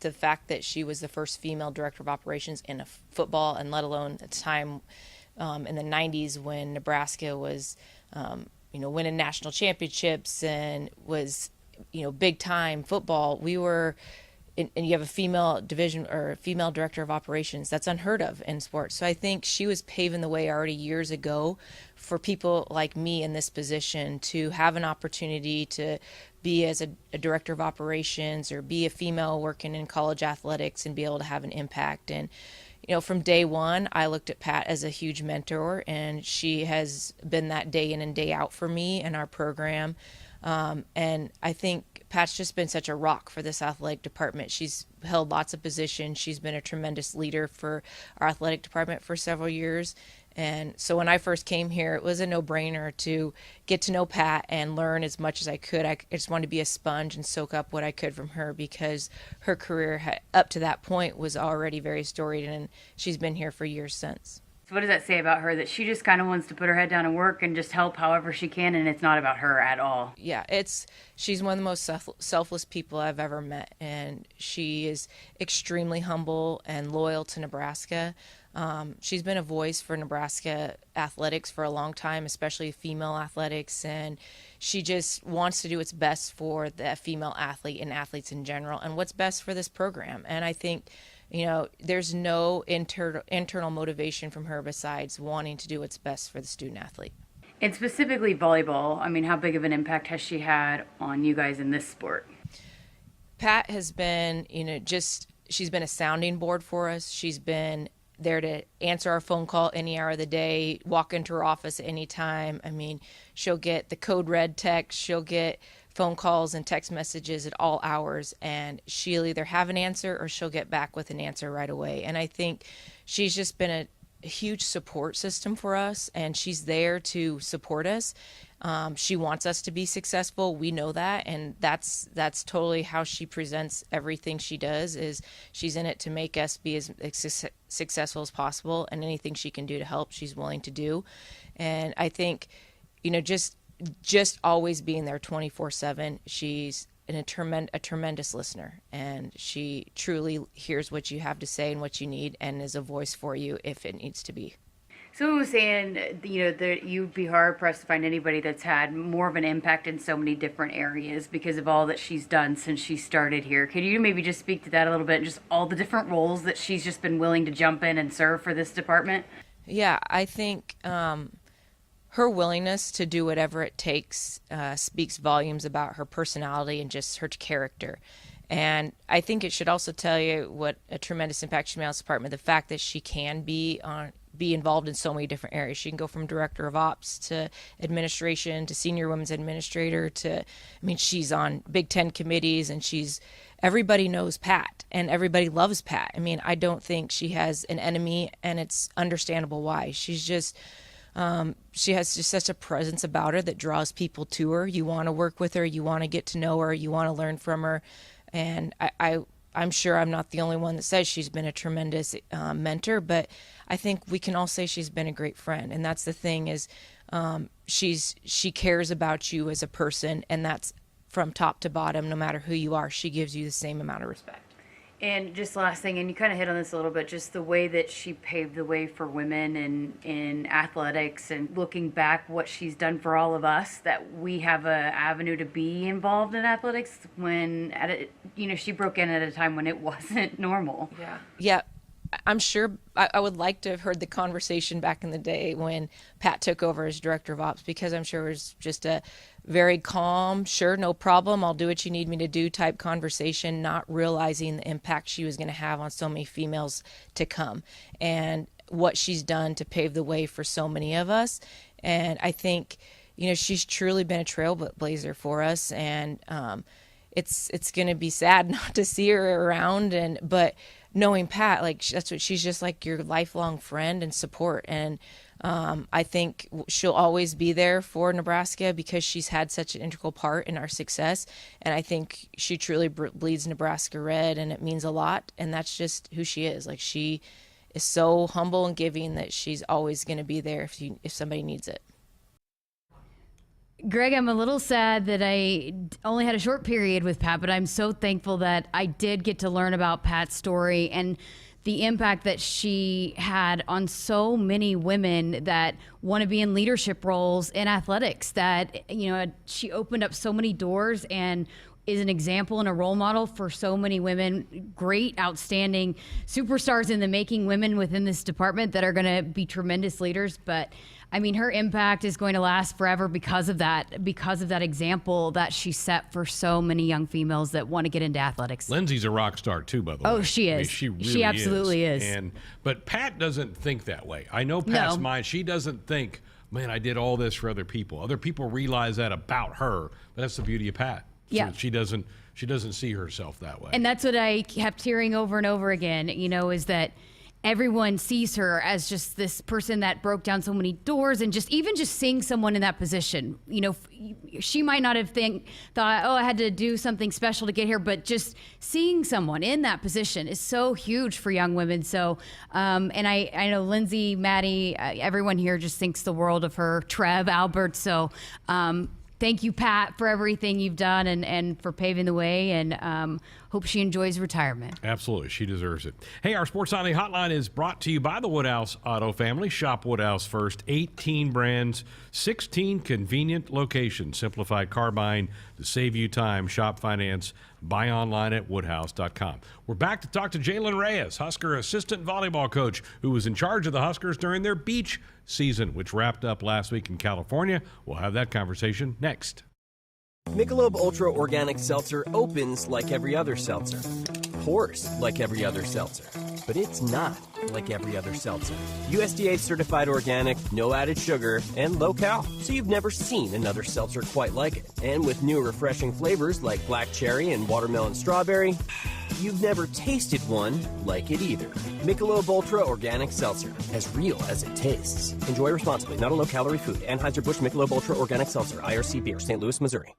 The fact that she was the first female director of operations in football, and let alone at the time in the 90s when Nebraska was, winning national championships and was, big time football. We were, and you have a female division or a female director of operations. That's unheard of in sports. So I think she was paving the way already years ago for people like me in this position to have an opportunity to be as a director of operations or be a female working in college athletics and be able to have an impact. And, from day one, I looked at Pat as a huge mentor, and she has been that day in and day out for me in our program. And I think Pat's just been such a rock for this athletic department. She's held lots of positions. She's been a tremendous leader for our athletic department for several years. And so when I first came here, it was a no-brainer to get to know Pat and learn as much as I could. I just wanted to be a sponge and soak up what I could from her because her career up to that point was already very storied, and she's been here for years since. So what does that say about her? That she just kind of wants to put her head down and work and just help however she can, and it's not about her at all. Yeah, she's one of the most selfless people I've ever met, and she is extremely humble and loyal to Nebraska. She's been a voice for Nebraska athletics for a long time, especially female athletics, and she just wants to do what's best for the female athlete and athletes in general and what's best for this program. And I think there's no internal motivation from her besides wanting to do what's best for the student athlete. And specifically volleyball, I mean, how big of an impact has she had on you guys in this sport? Pat has been, she's been a sounding board for us. She's been there to answer our phone call any hour of the day, walk into her office at any time. I mean, she'll get the code red text, she'll get phone calls and text messages at all hours, and she'll either have an answer or she'll get back with an answer right away. And I think she's just been a huge support system for us, and she's there to support us. She wants us to be successful. We know that, and that's totally how she presents everything she does. Is she's in it to make us be as successful as possible, and anything she can do to help, she's willing to do. And I think, just always being there 24/7. She's a tremendous listener, and she truly hears what you have to say and what you need, and is a voice for you if it needs to be. Someone was saying, that you'd be hard-pressed to find anybody that's had more of an impact in so many different areas because of all that she's done since she started here. Could you maybe just speak to that a little bit, and just all the different roles that she's just been willing to jump in and serve for this department? Yeah, I think her willingness to do whatever it takes speaks volumes about her personality and just her character. And I think it should also tell you what a tremendous impact she made on this department, the fact that she can be involved in so many different areas. She can go from director of ops to administration to senior women's administrator to, she's on Big Ten committees, and everybody knows Pat and everybody loves Pat. I don't think she has an enemy, and it's understandable why. She's just, she has just such a presence about her that draws people to her. You want to work with her, you want to get to know her, you want to learn from her. And I'm sure I'm not the only one that says she's been a tremendous mentor, but I think we can all say she's been a great friend. And that's the thing is she cares about you as a person, and that's from top to bottom. No matter who you are, she gives you the same amount of respect. And just last thing, and you kind of hit on this a little bit, just the way that she paved the way for women in athletics, and looking back what she's done for all of us, that we have an avenue to be involved in athletics when she broke in at a time when it wasn't normal. Yeah. I'm sure I would like to have heard the conversation back in the day when Pat took over as director of ops, because I'm sure it was just a very calm, sure, no problem, I'll do what you need me to do type conversation, not realizing the impact she was going to have on so many females to come and what she's done to pave the way for so many of us. And I think, she's truly been a trailblazer for us, and it's going to be sad not to see her around, but knowing Pat, like that's what she's just like your lifelong friend and support. And I think she'll always be there for Nebraska because she's had such an integral part in our success. And I think she truly bleeds Nebraska red, and it means a lot. And that's just who she is. Like, she is so humble and giving that she's always going to be there if somebody needs it. Greg, I'm a little sad that I only had a short period with Pat, but I'm so thankful that I did get to learn about Pat's story and the impact that she had on so many women that want to be in leadership roles in athletics, that, you know, she opened up so many doors and is an example and a role model for so many women, great, outstanding superstars in the making women within this department that are going to be tremendous leaders. But I mean, her impact is going to last forever because of that example that she set for so many young females that want to get into athletics. Lindsay's a rock star too, by the way. Oh, she is. I mean, she really she absolutely is. But Pat doesn't think that way. I know Pat's mind. She doesn't think, man, I did all this for other people. Other people realize that about her, but that's the beauty of Pat. Yeah. So she doesn't see herself that way. And that's what I kept hearing over and over again, you know, is that everyone sees her as just this person that broke down so many doors, and just seeing someone in that position, you know, she might not have thought, oh, I had to do something special to get here, but just seeing someone in that position is so huge for young women. So, and I know Lindsay, Maddie, everyone here just thinks the world of her, Trev, Albert. So, thank you, Pat, for everything you've done and for paving the way, and hope she enjoys retirement. Absolutely. She deserves it. Hey, our Sports Nightly Hotline is brought to you by the Woodhouse Auto Family. Shop Woodhouse first. 18 brands, 16 convenient locations. Simplified car buying to save you time. Shop finance. Buy online at woodhouse.com. We're back to talk to Jalen Reyes, Husker assistant volleyball coach, who was in charge of the Huskers during their beach season, which wrapped up last week in California. We'll have that conversation next. Michelob Ultra Organic Seltzer opens like every other seltzer, pours like every other seltzer, but it's not like every other seltzer. USDA certified organic, no added sugar, and low cal, so you've never seen another seltzer quite like it. And with new refreshing flavors like black cherry and watermelon strawberry, you've never tasted one like it either. Michelob Ultra Organic Seltzer, as real as it tastes. Enjoy responsibly, not a low-calorie food. Anheuser-Busch Michelob Ultra Organic Seltzer, IRC Beer, St. Louis, Missouri.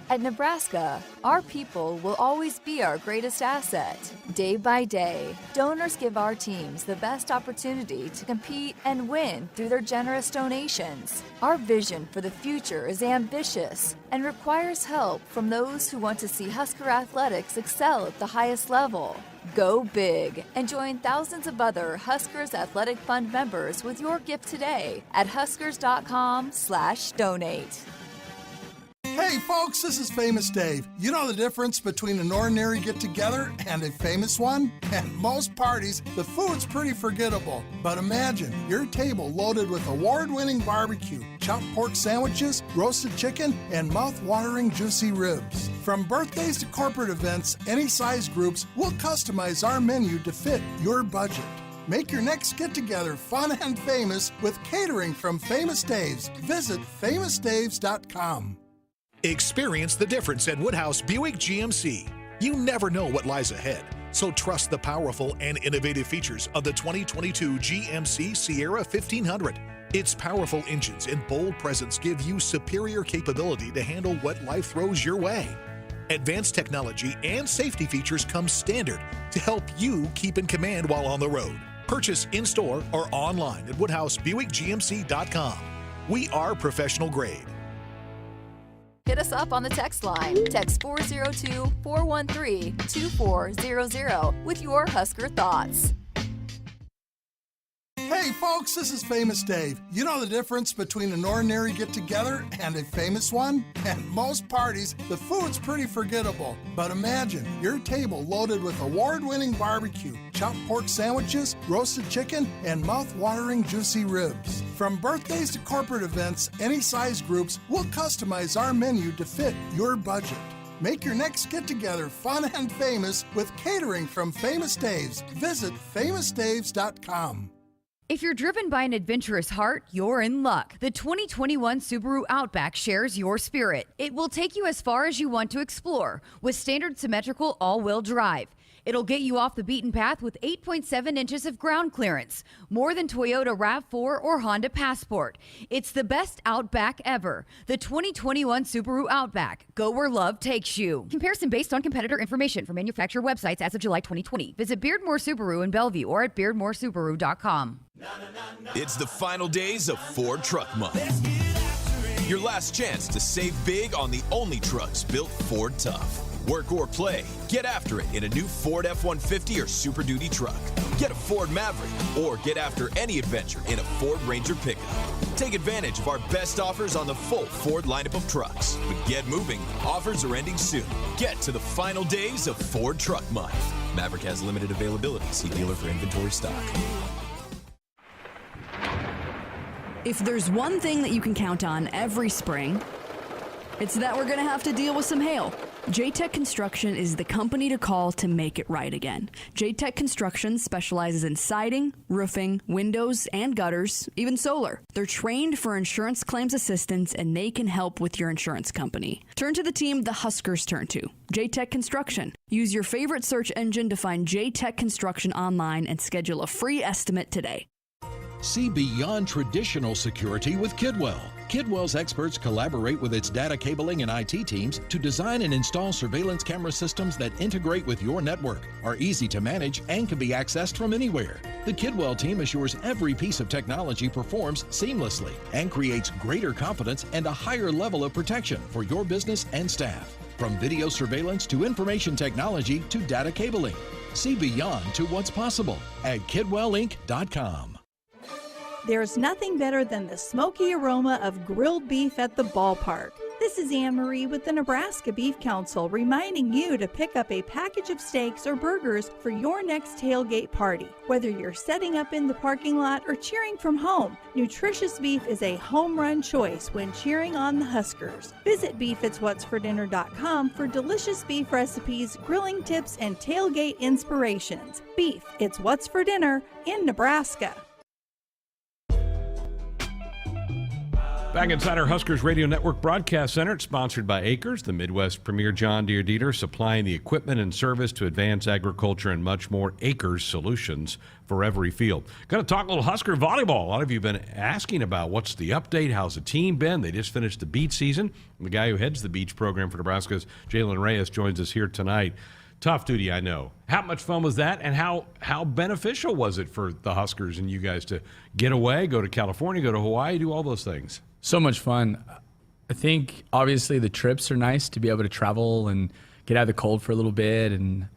At Nebraska, our people will always be our greatest asset. Day by day, donors give our teams the best opportunity to compete and win through their generous donations. Our vision for the future is ambitious and requires help from those who want to see Husker athletics excel at the highest level. Go big and join thousands of other Huskers Athletic Fund members with your gift today at huskers.com/donate. Hey folks, this is Famous Dave. You know the difference between an ordinary get-together and a famous one? At most parties, the food's pretty forgettable. But imagine your table loaded with award-winning barbecue, chopped pork sandwiches, roasted chicken, and mouth-watering juicy ribs. From birthdays to corporate events, any size groups, we'll customize our menu to fit your budget. Make your next get-together fun and famous with catering from Famous Dave's. Visit famousdaves.com. Experience the difference at Woodhouse Buick GMC. You never know what lies ahead, so trust the powerful and innovative features of the 2022 GMC Sierra 1500. Its powerful engines and bold presence give you superior capability to handle what life throws your way. Advanced technology and safety features come standard to help you keep in command while on the road. Purchase in-store or online at WoodhouseBuickGMC.com. We are professional grade. Hit us up on the text line. Text 402-413-2400 with your Husker thoughts. Hey folks, this is Famous Dave. You know the difference between an ordinary get-together and a famous one? At most parties, the food's pretty forgettable. But imagine your table loaded with award-winning barbecue, chopped pork sandwiches, roasted chicken, and mouth-watering juicy ribs. From birthdays to corporate events, any size groups, we'll customize our menu to fit your budget. Make your next get-together fun and famous with catering from Famous Dave's. Visit famousdaves.com. If you're driven by an adventurous heart, you're in luck. The 2021 Subaru Outback shares your spirit. It will take you as far as you want to explore with standard symmetrical all-wheel drive. It'll get you off the beaten path with 8.7 inches of ground clearance, more than Toyota RAV4 or Honda Passport. It's the best Outback ever. The 2021 Subaru Outback. Go where love takes you. Comparison based on competitor information from manufacturer websites as of July 2020. Visit Beardmore Subaru in Bellevue or at beardmoresubaru.com. It's the final days of Ford Truck Month. Your last chance to save big on the only trucks built Ford tough. Work or play, get after it in a new Ford F-150 or Super Duty truck. Get a Ford Maverick or get after any adventure in a Ford Ranger pickup. Take advantage of our best offers on the full Ford lineup of trucks. But get moving, offers are ending soon. Get to the final days of Ford Truck Month. Maverick has limited availability. See dealer for inventory stock. If there's one thing that you can count on every spring, it's that we're going to have to deal with some hail. J-Tech Construction is the company to call to make it right again. J-Tech Construction specializes in siding, roofing, windows, and gutters, even solar. They're trained for insurance claims assistance, and they can help with your insurance company. Turn to the team the Huskers turn to, J-Tech Construction. Use your favorite search engine to find J-Tech Construction online and schedule a free estimate today. See beyond traditional security with Kidwell. Kidwell's experts collaborate with its data cabling and IT teams to design and install surveillance camera systems that integrate with your network, are easy to manage, and can be accessed from anywhere. The Kidwell team assures every piece of technology performs seamlessly and creates greater confidence and a higher level of protection for your business and staff. From video surveillance to information technology to data cabling. See beyond to what's possible at kidwellinc.com. There's nothing better than the smoky aroma of grilled beef at the ballpark. This is Anne Marie with the Nebraska Beef Council reminding you to pick up a package of steaks or burgers for your next tailgate party. Whether you're setting up in the parking lot or cheering from home, nutritious beef is a home run choice when cheering on the Huskers. Visit beefitswhatsfordinner.com for delicious beef recipes, grilling tips, and tailgate inspirations. Beef, it's what's for dinner in Nebraska. Back inside our Huskers Radio Network Broadcast Center, it's sponsored by Acres, the Midwest premier John Deere dealer, supplying the equipment and service to advance agriculture and much more. Acres solutions for every field. Going to talk a little Husker volleyball. A lot of you have been asking about what's the update, how's the team been? They just finished the beach season. The guy who heads the beach program for Nebraska's Jalen Reyes joins us here tonight. Tough duty, I know. How much fun was that, and how beneficial was it for the Huskers and you guys to get away, go to California, go to Hawaii, do all those things? So much fun. I think obviously the trips are nice to be able to travel and get out of the cold for a little bit and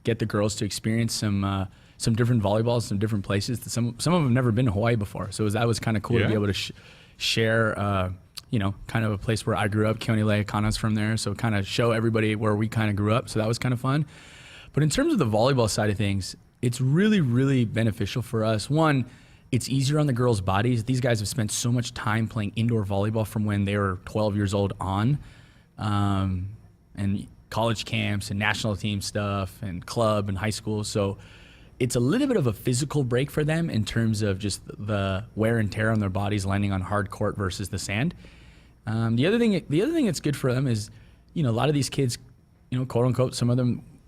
get the girls to experience some different volleyballs, some different places. Some of them have never been to Hawaii before, so that was kind of cool to be able to share, kind of a place where I grew up. Keone Leakana's from there, so kind of show everybody where we kind of grew up. So that was kind of fun. But in terms of the volleyball side of things, it's really, really beneficial for us. One, it's easier on the girls' bodies. These guys have spent so much time playing indoor volleyball from when they were 12 years old on, and college camps and national team stuff and club and high school. So it's a little bit of a physical break for them in terms of just the wear and tear on their bodies landing on hard court versus the sand. The other thing that's good for them is, a lot of these kids, quote unquote,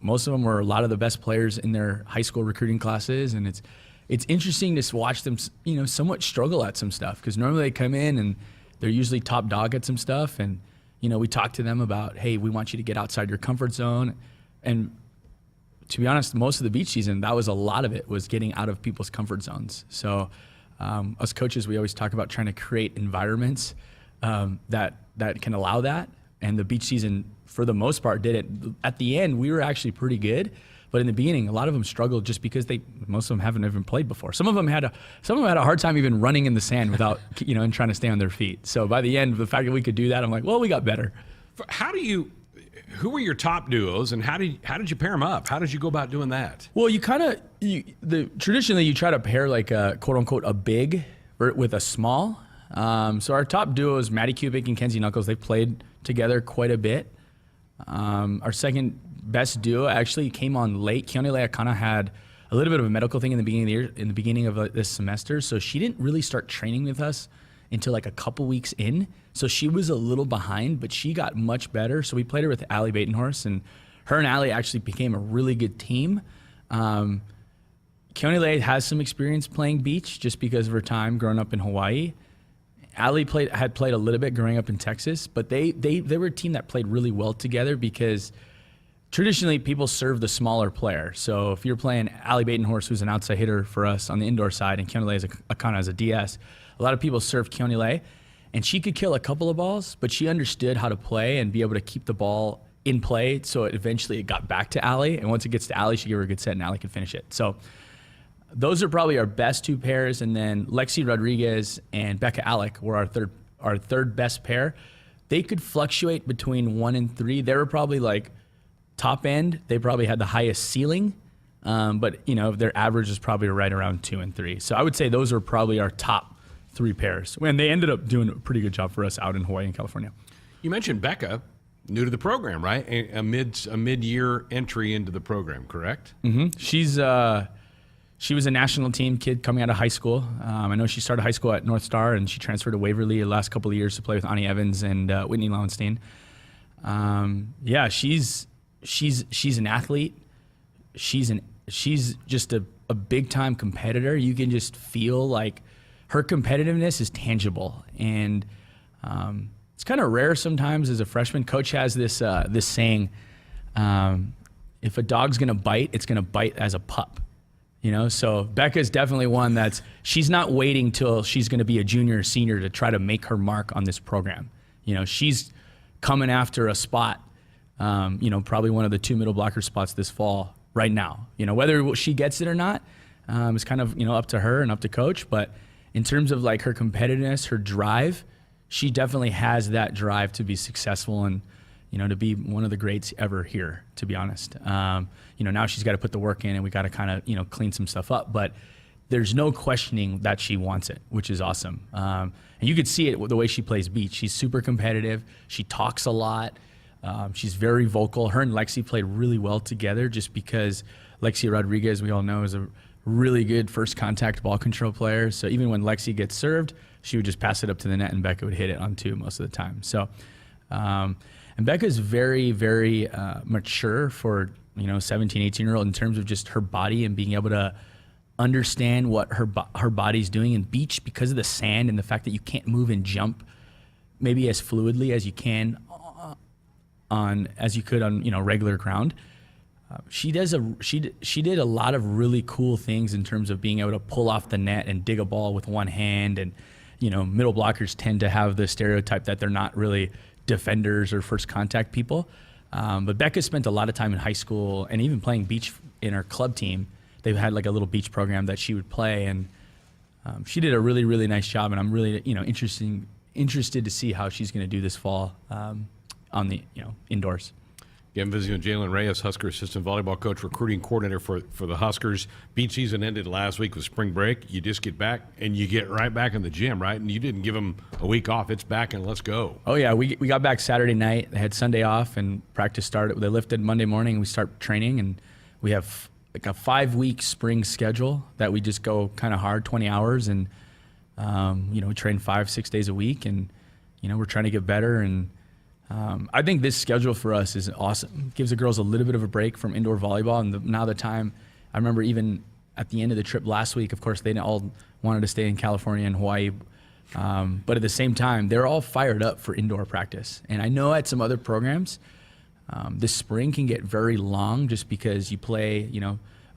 most of them were a lot of the best players in their high school recruiting classes, and it's interesting to watch them, somewhat struggle at some stuff, because normally they come in and they're usually top dog at some stuff, and we talk to them about, hey, we want you to get outside your comfort zone. And to be honest, most of the beach season, that was a lot of it, was getting out of people's comfort zones. So us coaches, we always talk about trying to create environments that can allow that. And the beach season, for the most part, did it. At the end, we were actually pretty good. But in the beginning, a lot of them struggled just because most of them haven't even played before. Some of them had a hard time even running in the sand without, and trying to stay on their feet. So by the end, the fact that we could do that, I'm like, well, we got better. Who were your top duos, and how did you pair them up? How did you go about doing that? Well, traditionally you try to pair like a quote unquote a big with a small. So our top duos, Maddie Kubik and Kenzie Knuckles, they've played together quite a bit. Our second best duo actually came on late. Keone Leakana had a little bit of a medical thing in the beginning of the year, in the beginning of this semester, so she didn't really start training with us until like a couple weeks in. So she was a little behind, but she got much better. So we played her with Allie Batenhorst, and her and Allie actually became a really good team. Keonilei has some experience playing beach just because of her time growing up in Hawaii. Allie had played a little bit growing up in Texas, but they were a team that played really well together because traditionally people serve the smaller player. So if you're playing Allie Batenhorst, who's an outside hitter for us on the indoor side, and Keonilei is kind of as a DS, a lot of people serve Keonilei, and she could kill a couple of balls, but she understood how to play and be able to keep the ball in play, so eventually it got back to Allie, and once it gets to Allie, she gave her a good set, and Allie could finish it. So those are probably our best two pairs, and then Lexi Rodriguez and Becca Alec were our third best pair. They could fluctuate between 1 and 3. They were probably like top end. They probably had the highest ceiling, but their average is probably right around 2 and 3. So I would say those are probably our top 3 pairs. And they ended up doing a pretty good job for us out in Hawaii and California. You mentioned Becca, new to the program, right? A mid-year entry into the program, correct? Mm-hmm. She was a national team kid coming out of high school. I know she started high school at North Star, and she transferred to Waverly the last couple of years to play with Ani Evans and Whitney Lowenstein. She's an athlete. She's just a big time competitor. You can just feel like her competitiveness is tangible, and it's kind of rare sometimes as a freshman. Coach has this saying: if a dog's gonna bite, it's gonna bite as a pup. So Becca's definitely one she's not waiting till she's going to be a junior or senior to try to make her mark on this program. She's coming after a spot, probably one of the 2 middle blocker spots this fall right now. Whether she gets it or not is kind of, up to her and up to coach. But in terms of like her competitiveness, her drive, she definitely has that drive to be successful and, to be one of the greats ever here, to be honest. Now she's got to put the work in, and we got to kind of, clean some stuff up. But there's no questioning that she wants it, which is awesome. And you could see it with the way she plays beach. She's super competitive. She talks a lot. She's very vocal. Her and Lexi played really well together just because Lexi Rodriguez, we all know, is a really good first contact ball control player. So even when Lexi gets served, she would just pass it up to the net, and Becca would hit it on 2 most of the time. So, and Becca's very, very mature for 17, 18-year-old in terms of just her body and being able to understand what her body's doing in beach because of the sand and the fact that you can't move and jump maybe as fluidly as you can as you could on regular ground. She did a lot of really cool things in terms of being able to pull off the net and dig a ball with one hand, and middle blockers tend to have the stereotype that they're not really defenders or first contact people. But Becca spent a lot of time in high school and even playing beach in her club team. They had like a little beach program that she would play, and she did a really, really nice job. And I'm really, interested to see how she's going to do this fall on the, indoors. Again, visiting with Jalen Reyes, Husker assistant volleyball coach, recruiting coordinator for the Huskers. Beach season ended last week with spring break. You just get back, and you get right back in the gym, right? And you didn't give them a week off. It's back, and let's go. Oh, yeah. We got back Saturday night. They had Sunday off, and practice started. They lifted Monday morning, and we start training. And we have like a 5-week spring schedule that we just go kind of hard, 20 hours. And, we train 5-6 days a week. And, we're trying to get better. And I think this schedule for us is awesome. It gives the girls a little bit of a break from indoor volleyball. And now the time, I remember even at the end of the trip last week, of course, they all wanted to stay in California and Hawaii. But at the same time, they're all fired up for indoor practice. And I know at some other programs, this spring can get very long just because you play,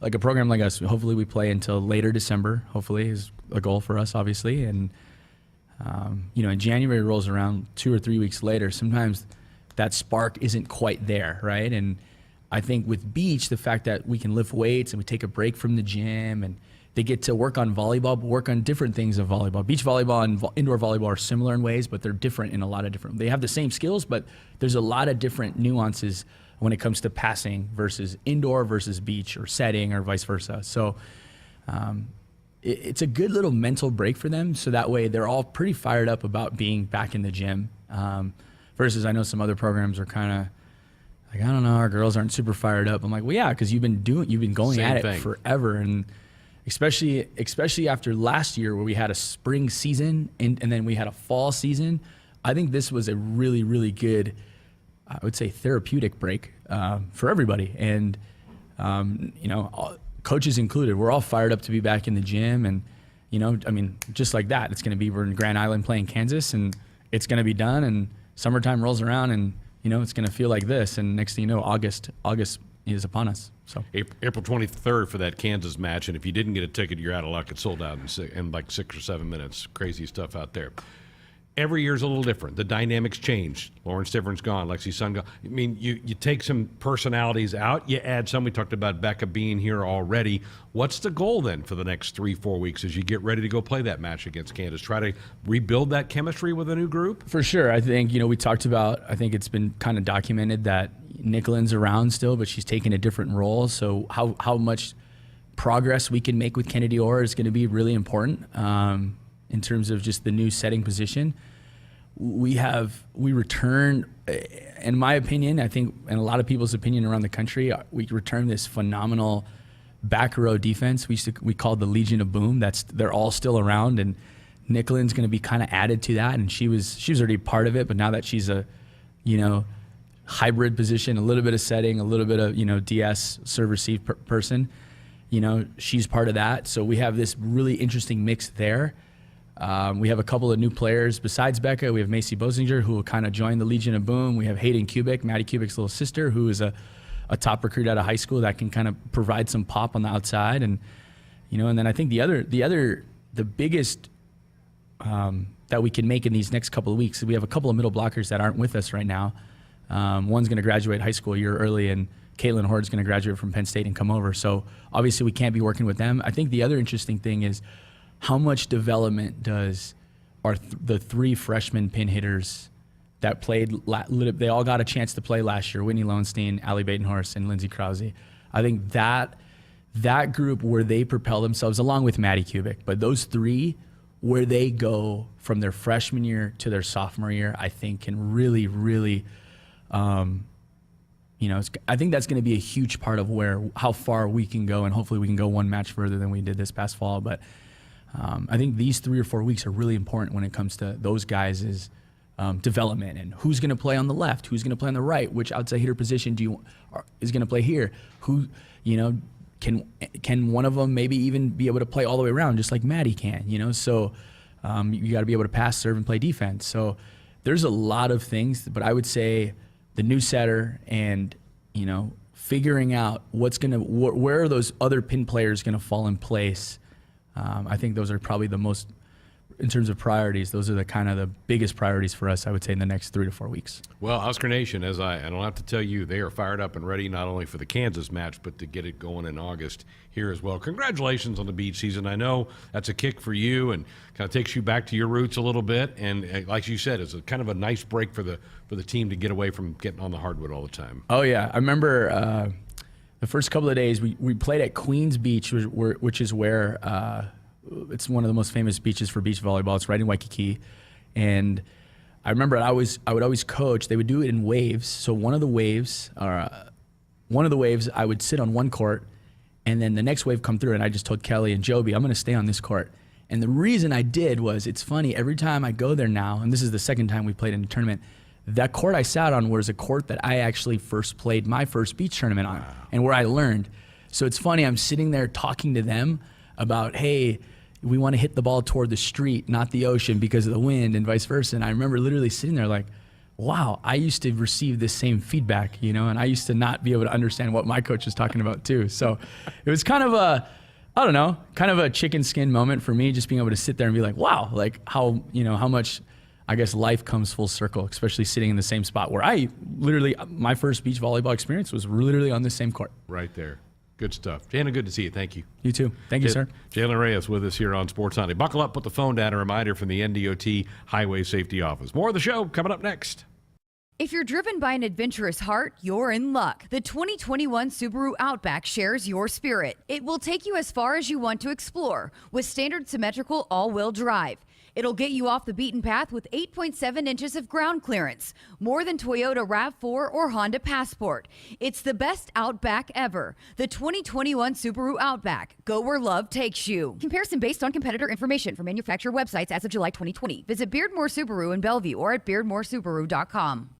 like a program like us, hopefully we play until later December, hopefully is a goal for us, obviously. And in January rolls around 2 or 3 weeks later, sometimes that spark isn't quite there, right? And I think with beach, the fact that we can lift weights and we take a break from the gym and they get to work on volleyball, but work on different things of volleyball. Beach volleyball and indoor volleyball are similar in ways, but they're different in a lot of different. They have the same skills, but there's a lot of different nuances when it comes to passing versus indoor versus beach or setting or vice versa. So it's a good little mental break for them. So that way they're all pretty fired up about being back in the gym. Versus I know some other programs are kind of like, I don't know, our girls aren't super fired up. I'm like, well, yeah, because you've been going Same at thing. it forever. And especially after last year where we had a spring season and then we had a fall season, I think this was a really, really good, I would say, therapeutic break for everybody. And, coaches included, we're all fired up to be back in the gym. And, just like that, it's going to be, we're in Grand Island playing Kansas, and it's going to be done. And summertime rolls around, and, it's going to feel like this. And next thing you know, August is upon us. So April 23rd for that Kansas match. And if you didn't get a ticket, you're out of luck. It's sold out in like 6 or 7 minutes. Crazy stuff out there. Every year's a little different. The dynamics change. Lauren Stivern's gone. Lexi's son gone. I mean, you take some personalities out. You add some. We talked about Becca being here already. What's the goal then for the next 3-4 weeks as you get ready to go play that match against Kansas? Try to rebuild that chemistry with a new group? For sure. I think, we talked about, I think it's been kind of documented that Nicolin's around still, but she's taking a different role. So how much progress we can make with Kennedy Orr is going to be really important. In terms of just the new setting position, we returned, in my opinion, I think, and a lot of people's opinion around the country, we returned this phenomenal back row defense. We called the Legion of Boom. They're all still around, and Nicolin's going to be kind of added to that. And she was already part of it, but now that she's a, hybrid position, a little bit of setting, a little bit of DS serve receive person, she's part of that. So we have this really interesting mix there. We have a couple of new players besides Becca. We have Macy Bosinger, who will kind of join the Legion of Boom. We have Hayden Kubik, Maddie Kubik's little sister, who is a top recruit out of high school that can kind of provide some pop on the outside. And, and then I think the biggest that we can make in these next couple of weeks, we have a couple of middle blockers that aren't with us right now. One's going to graduate high school a year early, and Caitlin Hord's going to graduate from Penn State and come over. So obviously we can't be working with them. I think the other interesting thing is, how much development does the 3 freshman pin hitters that played, they all got a chance to play last year, Whitney Lowenstein, Allie Batenhorst, and Lindsay Krause. I think that group where they propel themselves, along with Maddie Kubik, but those 3, where they go from their freshman year to their sophomore year, I think can really, really, I think that's going to be a huge part of how far we can go, and hopefully we can go one match further than we did this past fall. But I think these 3 or 4 weeks are really important when it comes to those guys' development and who's going to play on the left, who's going to play on the right, which outside hitter position is going to play here, who, can one of them maybe even be able to play all the way around just like Maddie can, so you got to be able to pass, serve, and play defense. So there's a lot of things, but I would say the new setter and, figuring out where are those other pin players going to fall in place. I think those are probably the most, in terms of priorities, those are the biggest priorities for us, I would say, in the next 3 to 4 weeks. Well, Husker Nation, I don't have to tell you, they are fired up and ready not only for the Kansas match, but to get it going in August here as well. Congratulations on the beach season. I know that's a kick for you and kind of takes you back to your roots a little bit. And like you said, it's kind of a nice break for the team to get away from getting on the hardwood all the time. Oh, yeah. I remember the first couple of days we played at Queens Beach, which is where it's one of the most famous beaches for beach volleyball. It's right in Waikiki. And I remember I would always coach. They would do it in waves. So one of the waves, I would sit on one court, and then the next wave come through, and I just told Kelly and Joby, I'm going to stay on this court. And the reason I did was, it's funny, every time I go there now, and this is the second time we played in a tournament, that court I sat on was a court that I actually first played my first beach tournament on, and where I learned. So it's funny, I'm sitting there talking to them about, hey, we want to hit the ball toward the street, not the ocean, because of the wind, and vice versa. And I remember literally sitting there like, wow, I used to receive this same feedback, and I used to not be able to understand what my coach was talking about too. So it was kind of a chicken skin moment for me, just being able to sit there and be like, wow, like how much, I guess, life comes full circle, especially sitting in the same spot where my first beach volleyball experience was literally on the same court. Right there. Good stuff. Jana, good to see you. Thank you. You too. Thank you, sir. Jalen Reyes with us here on Sports Sunday. Buckle up, put the phone down. A reminder from the NDOT Highway Safety Office. More of the show coming up next. If you're driven by an adventurous heart, you're in luck. The 2021 Subaru Outback shares your spirit. It will take you as far as you want to explore with standard symmetrical all-wheel drive. It'll get you off the beaten path with 8.7 inches of ground clearance, more than Toyota RAV4 or Honda Passport. It's the best Outback ever. The 2021 Subaru Outback. Go where love takes you. Comparison based on competitor information from manufacturer websites as of July 2020. Visit Beardmore Subaru in Bellevue or at beardmoresubaru.com.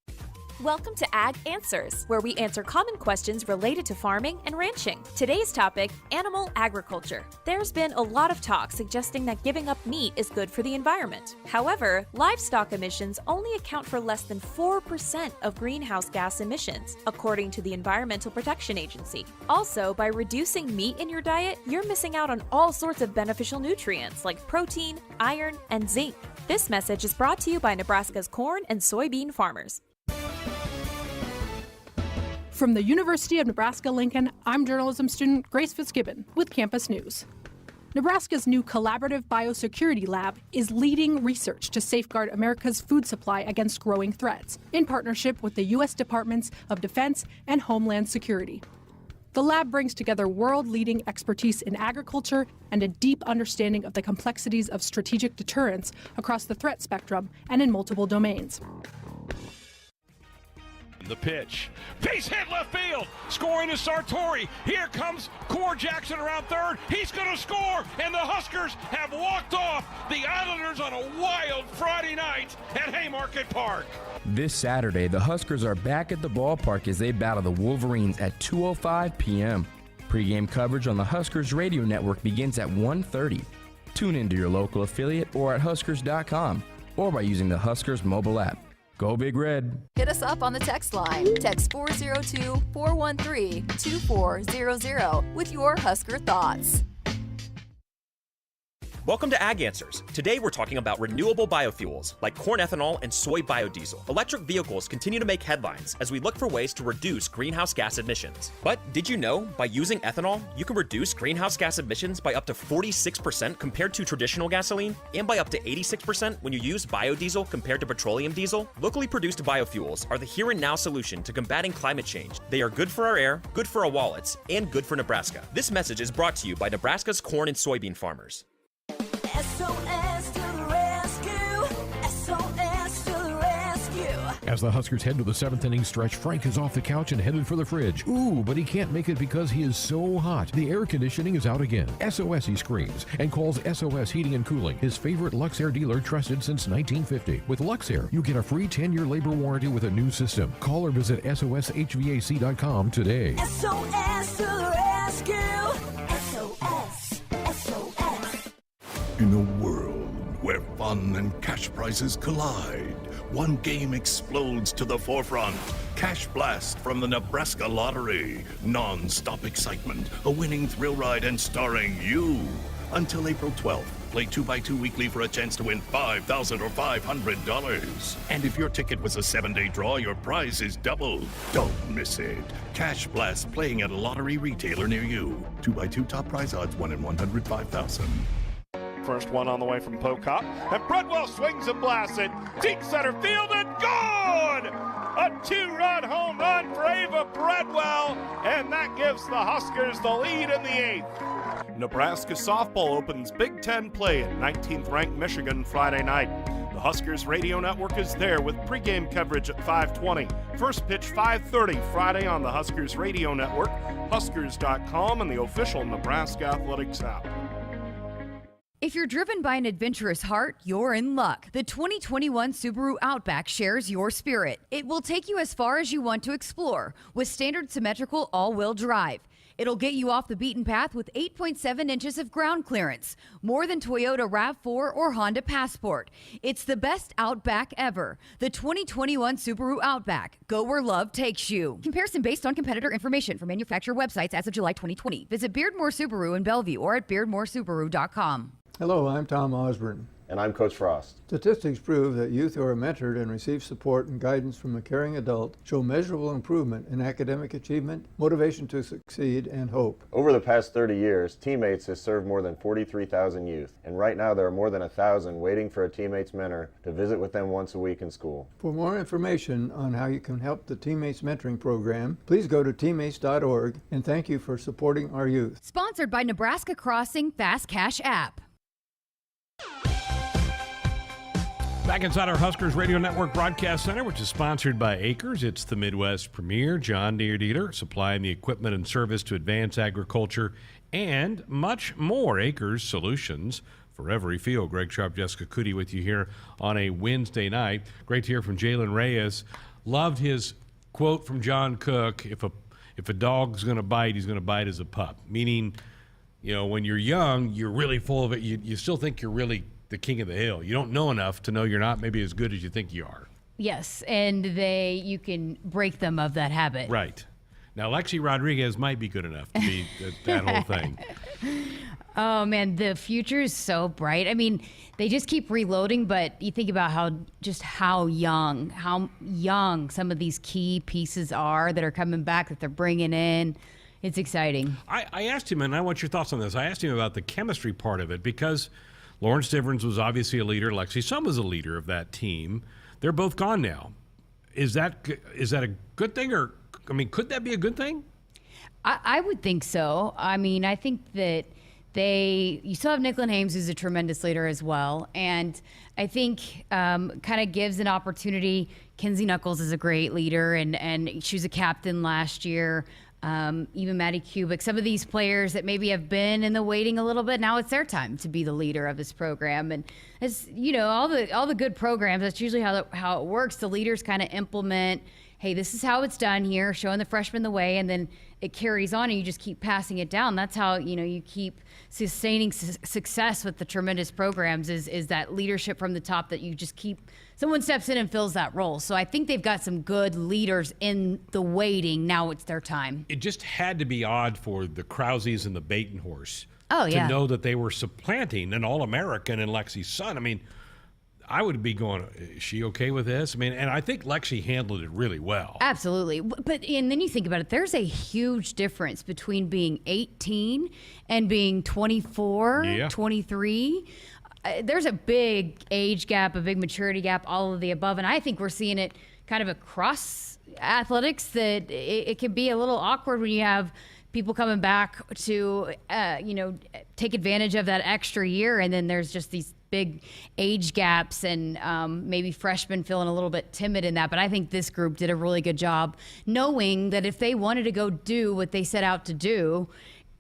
Welcome to Ag Answers, where we answer common questions related to farming and ranching. Today's topic, animal agriculture. There's been a lot of talk suggesting that giving up meat is good for the environment. However, livestock emissions only account for less than 4% of greenhouse gas emissions, according to the Environmental Protection Agency. Also, by reducing meat in your diet, you're missing out on all sorts of beneficial nutrients like protein, iron, and zinc. This message is brought to you by Nebraska's corn and soybean farmers. From the University of Nebraska-Lincoln, I'm journalism student Grace Fitzgibbon with Campus News. Nebraska's new collaborative biosecurity lab is leading research to safeguard America's food supply against growing threats, in partnership with the U.S. Departments of Defense and Homeland Security. The lab brings together world-leading expertise in agriculture and a deep understanding of the complexities of strategic deterrence across the threat spectrum and in multiple domains. The pitch. Base hit left field. Scoring is Sartori. Here comes Core Jackson around third. He's going to score. And the Huskers have walked off the Islanders on a wild Friday night at Haymarket Park. This Saturday, the Huskers are back at the ballpark as they battle the Wolverines at 2:05 p.m. Pre-game coverage on the Huskers radio network begins at 1:30. Tune into your local affiliate or at huskers.com or by using the Huskers mobile app. Go Big Red. Hit us up on the text line. Text 402-413-2400 with your Husker thoughts. Welcome to Ag Answers. Today we're talking about renewable biofuels like corn ethanol and soy biodiesel. Electric vehicles continue to make headlines as we look for ways to reduce greenhouse gas emissions. But did you know by using ethanol, you can reduce greenhouse gas emissions by up to 46% compared to traditional gasoline, and by up to 86% when you use biodiesel compared to petroleum diesel? Locally produced biofuels are the here and now solution to combating climate change. They are good for our air, good for our wallets, and good for Nebraska. This message is brought to you by Nebraska's corn and soybean farmers. SOS to the rescue! SOS to the rescue! As the Huskers head to the seventh inning stretch, Frank is off the couch and headed for the fridge. Ooh, but he can't make it because he is so hot. The air conditioning is out again. SOS, he screams, and calls SOS Heating and Cooling, his favorite Luxair dealer trusted since 1950. With Luxair, you get a free 10-year labor warranty with a new system. Call or visit SOSHVAC.com today. SOS to the rescue! SOS! SOS! In a world where fun and cash prizes collide, one game explodes to the forefront. Cash Blast from the Nebraska Lottery. Non-stop excitement, a winning thrill ride, and starring you. Until April 12th, play 2x2 weekly for a chance to win $5,000 or $500. And if your ticket was a 7-day draw, your prize is double. Don't miss it. Cash Blast playing at a lottery retailer near you. 2x2 top prize odds 1 in 105,000. First one on the way from Pocock, and Bredwell swings and blasts it. Deep center field and gone! A 2-run home run for Ava Bredwell, and that gives the Huskers the lead in the 8th. Nebraska softball opens Big Ten play at 19th-ranked Michigan Friday night. The Huskers radio network is there with pregame coverage at 5:20. First pitch 5:30 Friday on the Huskers radio network, Huskers.com, and the official Nebraska Athletics app. If you're driven by an adventurous heart, you're in luck. The 2021 Subaru Outback shares your spirit. It will take you as far as you want to explore with standard symmetrical all-wheel drive. It'll get you off the beaten path with 8.7 inches of ground clearance, more than Toyota RAV4 or Honda Passport. It's the best Outback ever. The 2021 Subaru Outback. Go where love takes you. Comparison based on competitor information from manufacturer websites as of July 2020. Visit Beardmore Subaru in Bellevue or at beardmoresubaru.com. Hello, I'm Tom Osborne. And I'm Coach Frost. Statistics prove that youth who are mentored and receive support and guidance from a caring adult show measurable improvement in academic achievement, motivation to succeed, and hope. Over the past 30 years, Teammates has served more than 43,000 youth, and right now there are more than 1,000 waiting for a Teammates mentor to visit with them once a week in school. For more information on how you can help the Teammates Mentoring Program, please go to teammates.org, and thank you for supporting our youth. Sponsored by Nebraska Crossing Fast Cash app. Back inside our Huskers Radio Network Broadcast Center, which is sponsored by Acres. It's the Midwest premier John Deere dealer, supplying the equipment and service to advance agriculture and much more. Acres solutions for every field. Greg Sharpe, Jessica Coody with you here on a Wednesday night. Great to hear from Jalen Reyes. Loved his quote from John Cook, if a dog's going to bite, he's going to bite as a pup. Meaning, when you're young, you're really full of it. You still think you're really the king of the hill. You don't know enough to know you're not maybe as good as you think you are. Yes, and you can break them of that habit. Right. Now, Lexi Rodriguez might be good enough to be that whole thing. Oh, man, the future is so bright. I mean, they just keep reloading, but you think about how young some of these key pieces are that are coming back, that they're bringing in. It's exciting. I asked him, and I want your thoughts on this. I asked him about the chemistry part of it because Lawrence Stivrins was obviously a leader. Lexi Sum was a leader of that team. They're both gone now. Is that a good thing, or could that be a good thing? I would think so. I mean, I think that you still have Nicklin Hames, who's a tremendous leader as well. And I think kind of gives an opportunity. Kenzie Knuckles is a great leader, and she was a captain last year. Even Maddie Kubik, some of these players that maybe have been in the waiting a little bit, now it's their time to be the leader of this program. And as all the good programs, that's usually how it works. The leaders kind of implement, hey, this is how it's done here, showing the freshmen the way, and then it carries on and you just keep passing it down. That's how, you keep sustaining success with the tremendous programs is that leadership from the top, that you just keep, someone steps in and fills that role. So I think they've got some good leaders in the waiting. Now it's their time. It just had to be odd for the Krauses and the Batenhorst to know that they were supplanting an All-American in Lexi's son. I mean, I would be going, is she okay with this? I mean, and I think Lexi handled it really well. Absolutely. And then you think about it, there's a huge difference between being 18 and being 24, 23. There's a big age gap, a big maturity gap, all of the above. And I think we're seeing it kind of across athletics, that it can be a little awkward when you have people coming back to, take advantage of that extra year. And then there's just these big age gaps and maybe freshmen feeling a little bit timid in that. But I think this group did a really good job knowing that if they wanted to go do what they set out to do,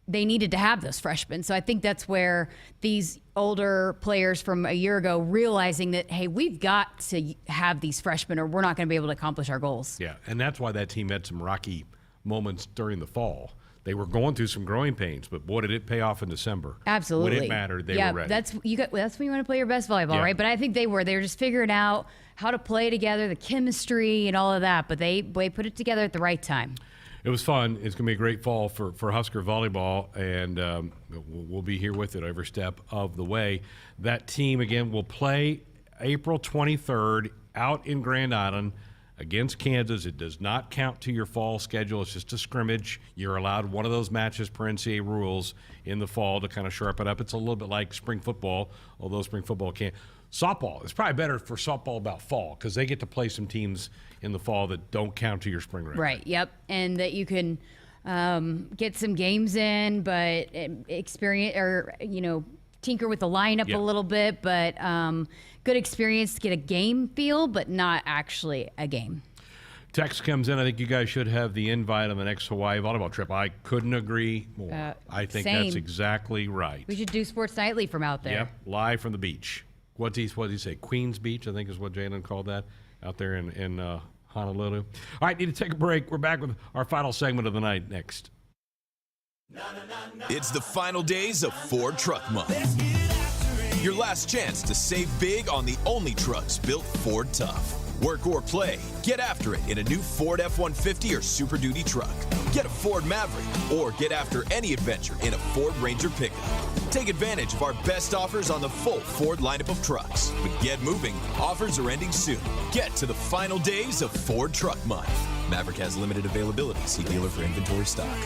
they needed to have those freshmen. So I think that's where these older players from a year ago realizing that, hey, we've got to have these freshmen or we're not going to be able to accomplish our goals. Yeah, and that's why that team had some rocky moments during the fall. They were going through some growing pains, but boy, did it pay off in December. Absolutely. When it mattered, they were ready. That's when you want to play your best volleyball, right? But I think they were just figuring out how to play together, the chemistry and all of that, but they put it together at the right time. It was fun. It's going to be a great fall for Husker volleyball, and we'll be here with it every step of the way. That team, again, will play April 23rd out in Grand Island against Kansas. It does not count to your fall schedule. It's just a scrimmage. You're allowed one of those matches per NCAA rules in the fall to kind of sharpen up. It's a little bit like spring football, although spring football can't. Softball, it's probably better for softball about fall because they get to play some teams in the fall that don't count to your spring record. Right, yep. And that you can get some games in, but experience or, tinker with the lineup a little bit, but good experience to get a game feel, but not actually a game. Text comes in. I think you guys should have the invite on the next Hawaii volleyball trip. I couldn't agree more. I think that's exactly right. We should do Sports Nightly from out there. Yep, live from the beach. What'd he say? Queens Beach, I think is what Jalen called that, out there in Honolulu. All right, need to take a break. We're back with our final segment of the night next. It's the final days of Ford Truck Month. Your last chance to save big on the only trucks built Ford tough. Work or play, get after it in a new Ford F-150 or Super Duty truck. Get a Ford Maverick or get after any adventure in a Ford Ranger pickup. Take advantage of our best offers on the full Ford lineup of trucks. But get moving, offers are ending soon. Get to the final days of Ford Truck Month. Maverick has limited availability. See dealer for inventory stock.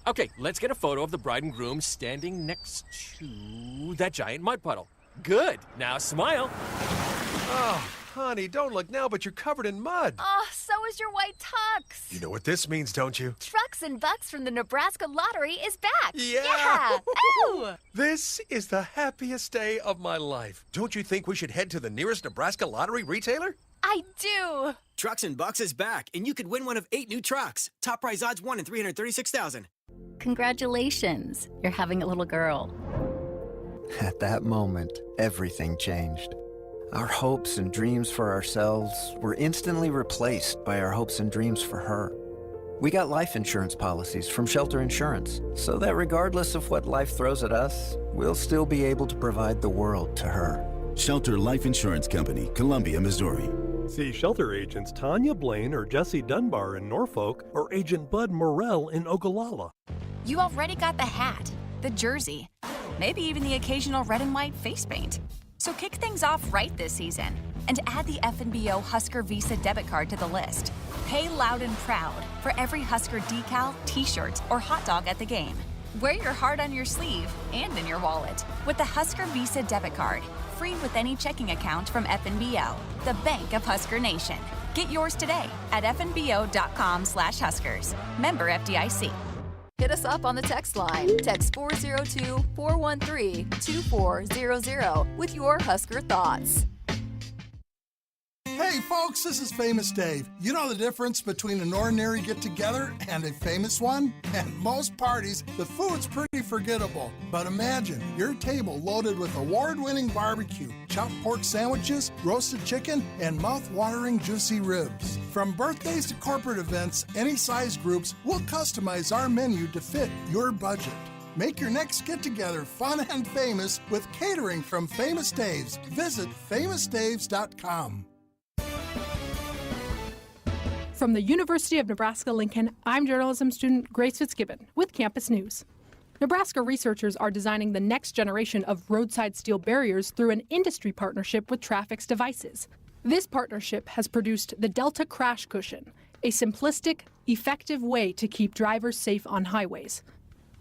Okay, let's get a photo of the bride and groom standing next to that giant mud puddle. Good. Now smile. Oh, honey, don't look now, but you're covered in mud. Oh, so is your white tux. You know what this means, don't you? Trucks and Bucks from the Nebraska Lottery is back. Yeah. Ooh. This is the happiest day of my life. Don't you think we should head to the nearest Nebraska Lottery retailer? I do. Trucks and Bucks is back, and you could win one of 8 new trucks. Top prize odds 1 in 336,000. Congratulations, you're having a little girl. At that moment, everything changed. Our hopes and dreams for ourselves were instantly replaced by our hopes and dreams for her. We got life insurance policies from Shelter Insurance, so that regardless of what life throws at us, we'll still be able to provide the world to her. Shelter Life Insurance Company, Columbia, Missouri. See Shelter agents Tanya Blaine or Jesse Dunbar in Norfolk or Agent Bud Morrell in Ogallala. You already got the hat, the jersey, maybe even the occasional red and white face paint. So kick things off right this season and add the FNBO Husker Visa debit card to the list. Pay loud and proud for every Husker decal, t-shirt, or hot dog at the game. Wear your heart on your sleeve and in your wallet with the Husker Visa debit card. Free with any checking account from FNBO, the bank of Husker Nation. Get yours today at fnbo.com/Huskers. Member FDIC. Hit us up on the text line. Text 402-413-2400 with your Husker thoughts. Hey folks, this is Famous Dave. You know the difference between an ordinary get-together and a famous one? At most parties, the food's pretty forgettable. But imagine your table loaded with award-winning barbecue, chopped pork sandwiches, roasted chicken, and mouth-watering juicy ribs. From birthdays to corporate events, any size groups, we'll customize our menu to fit your budget. Make your next get-together fun and famous with catering from Famous Dave's. Visit famousdaves.com. From the University of Nebraska-Lincoln, I'm journalism student Grace Fitzgibbon with Campus News. Nebraska researchers are designing the next generation of roadside steel barriers through an industry partnership with Trafix Devices. This partnership has produced the Delta Crash Cushion, a simplistic, effective way to keep drivers safe on highways.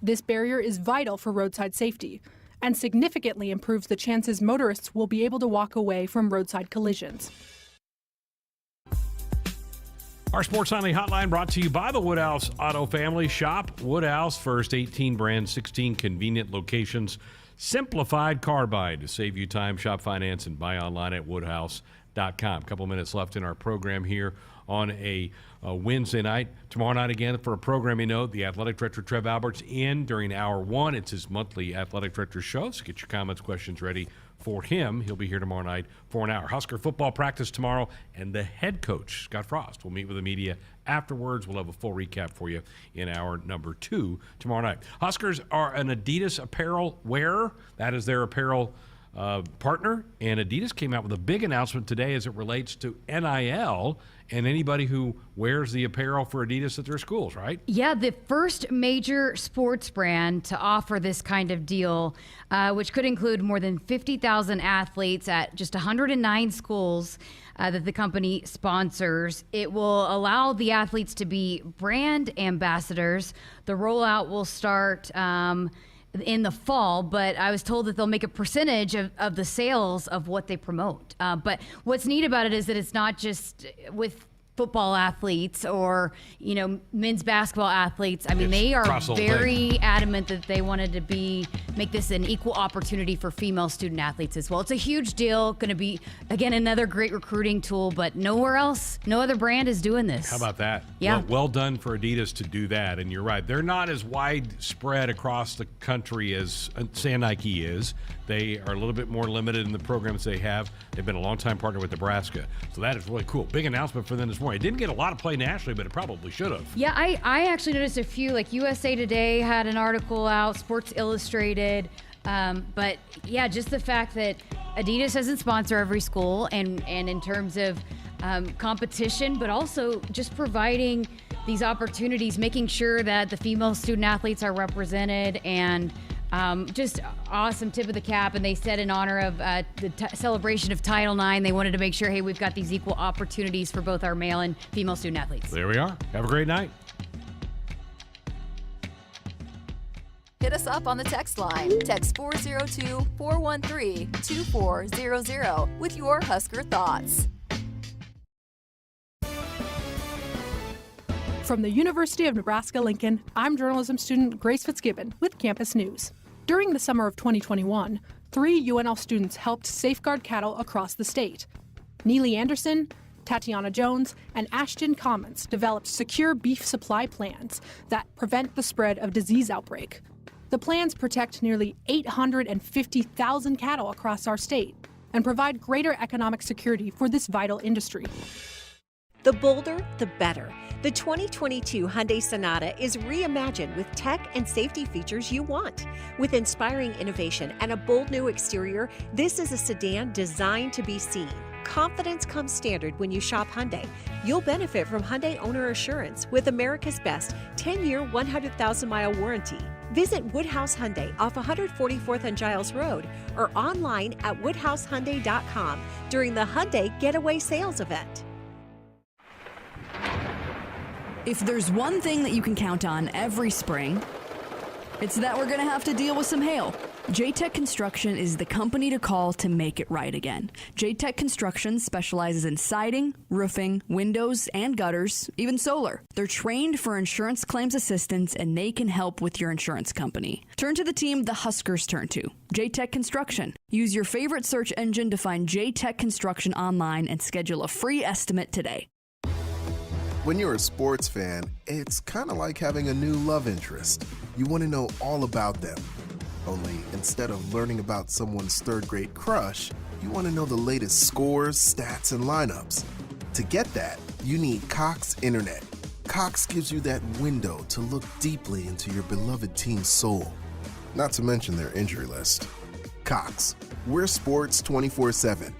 This barrier is vital for roadside safety and significantly improves the chances motorists will be able to walk away from roadside collisions. Our Sports Nightly Hotline brought to you by the Woodhouse Auto Family. Shop Woodhouse, first 18 brands, 16 convenient locations. Simplified car buying to save you time. Shop, finance, and buy online at woodhouse.com. A couple minutes left in our program here on a Wednesday night. Tomorrow night again for a programming note, the athletic director Trev Albert's in during hour one. It's his monthly athletic director show, so get your comments, questions ready for him. He'll be here tomorrow night for an hour. Husker football practice tomorrow, and the head coach, Scott Frost, will meet with the media afterwards. We'll have a full recap for you in hour number 2 tomorrow night. Huskers are an Adidas apparel wearer. That is their apparel partner, and Adidas came out with a big announcement today as it relates to NIL and anybody who wears the apparel for Adidas at their schools, right? Yeah, the first major sports brand to offer this kind of deal, which could include more than 50,000 athletes at just 109 schools that the company sponsors. It will allow the athletes to be brand ambassadors. The rollout will start in the fall, but I was told that they'll make a percentage of the sales of what they promote. But what's neat about it is that it's not just with football athletes or, men's basketball athletes. I mean, they are very adamant that they wanted to make this an equal opportunity for female student athletes as well. It's a huge deal, going to be, again, another great recruiting tool, but nowhere else, no other brand is doing this. How about that? Yeah. Well done for Adidas to do that, and you're right. They're not as widespread across the country as, say, Nike is. They are a little bit more limited in the programs they have. They've been a long-time partner with Nebraska, so that is really cool. Big announcement for them this morning. It didn't get a lot of play nationally, but it probably should have. Yeah, I actually noticed a few, like USA Today had an article out, Sports Illustrated, but yeah, just the fact that Adidas doesn't sponsor every school, and in terms of competition, but also just providing these opportunities, making sure that the female student athletes are represented, and just awesome tip of the cap. And they said in honor of the celebration of Title IX, they wanted to make sure, hey, we've got these equal opportunities for both our male and female student athletes. There we are. Have a great night. Hit us up on the text line. Text 402-413-2400 with your Husker thoughts. From the University of Nebraska-Lincoln, I'm journalism student Grace Fitzgibbon with Campus News. During the summer of 2021, 3 UNL students helped safeguard cattle across the state. Neely Anderson, Tatiana Jones, and Ashton Commons developed secure beef supply plans that prevent the spread of disease outbreak. The plans protect nearly 850,000 cattle across our state and provide greater economic security for this vital industry. The bolder, the better. The 2022 Hyundai Sonata is reimagined with tech and safety features you want. With inspiring innovation and a bold new exterior, this is a sedan designed to be seen. Confidence comes standard when you shop Hyundai. You'll benefit from Hyundai Owner Assurance with America's best 10-year, 100,000-mile warranty. Visit Woodhouse Hyundai off 144th and Giles Road or online at woodhousehyundai.com during the Hyundai Getaway Sales event. If there's one thing that you can count on every spring, it's that we're going to have to deal with some hail. J-Tech Construction is the company to call to make it right again. J-Tech Construction specializes in siding, roofing, windows, and gutters, even solar. They're trained for insurance claims assistance, and they can help with your insurance company. Turn to the team the Huskers turn to, J-Tech Construction. Use your favorite search engine to find J-Tech Construction online and schedule a free estimate today. When you're a sports fan, it's kind of like having a new love interest. You want to know all about them. Only instead of learning about someone's third-grade crush, you want to know the latest scores, stats, and lineups. To get that, you need Cox Internet. Cox gives you that window to look deeply into your beloved team's soul. Not to mention their injury list. Cox, we're sports 24/7.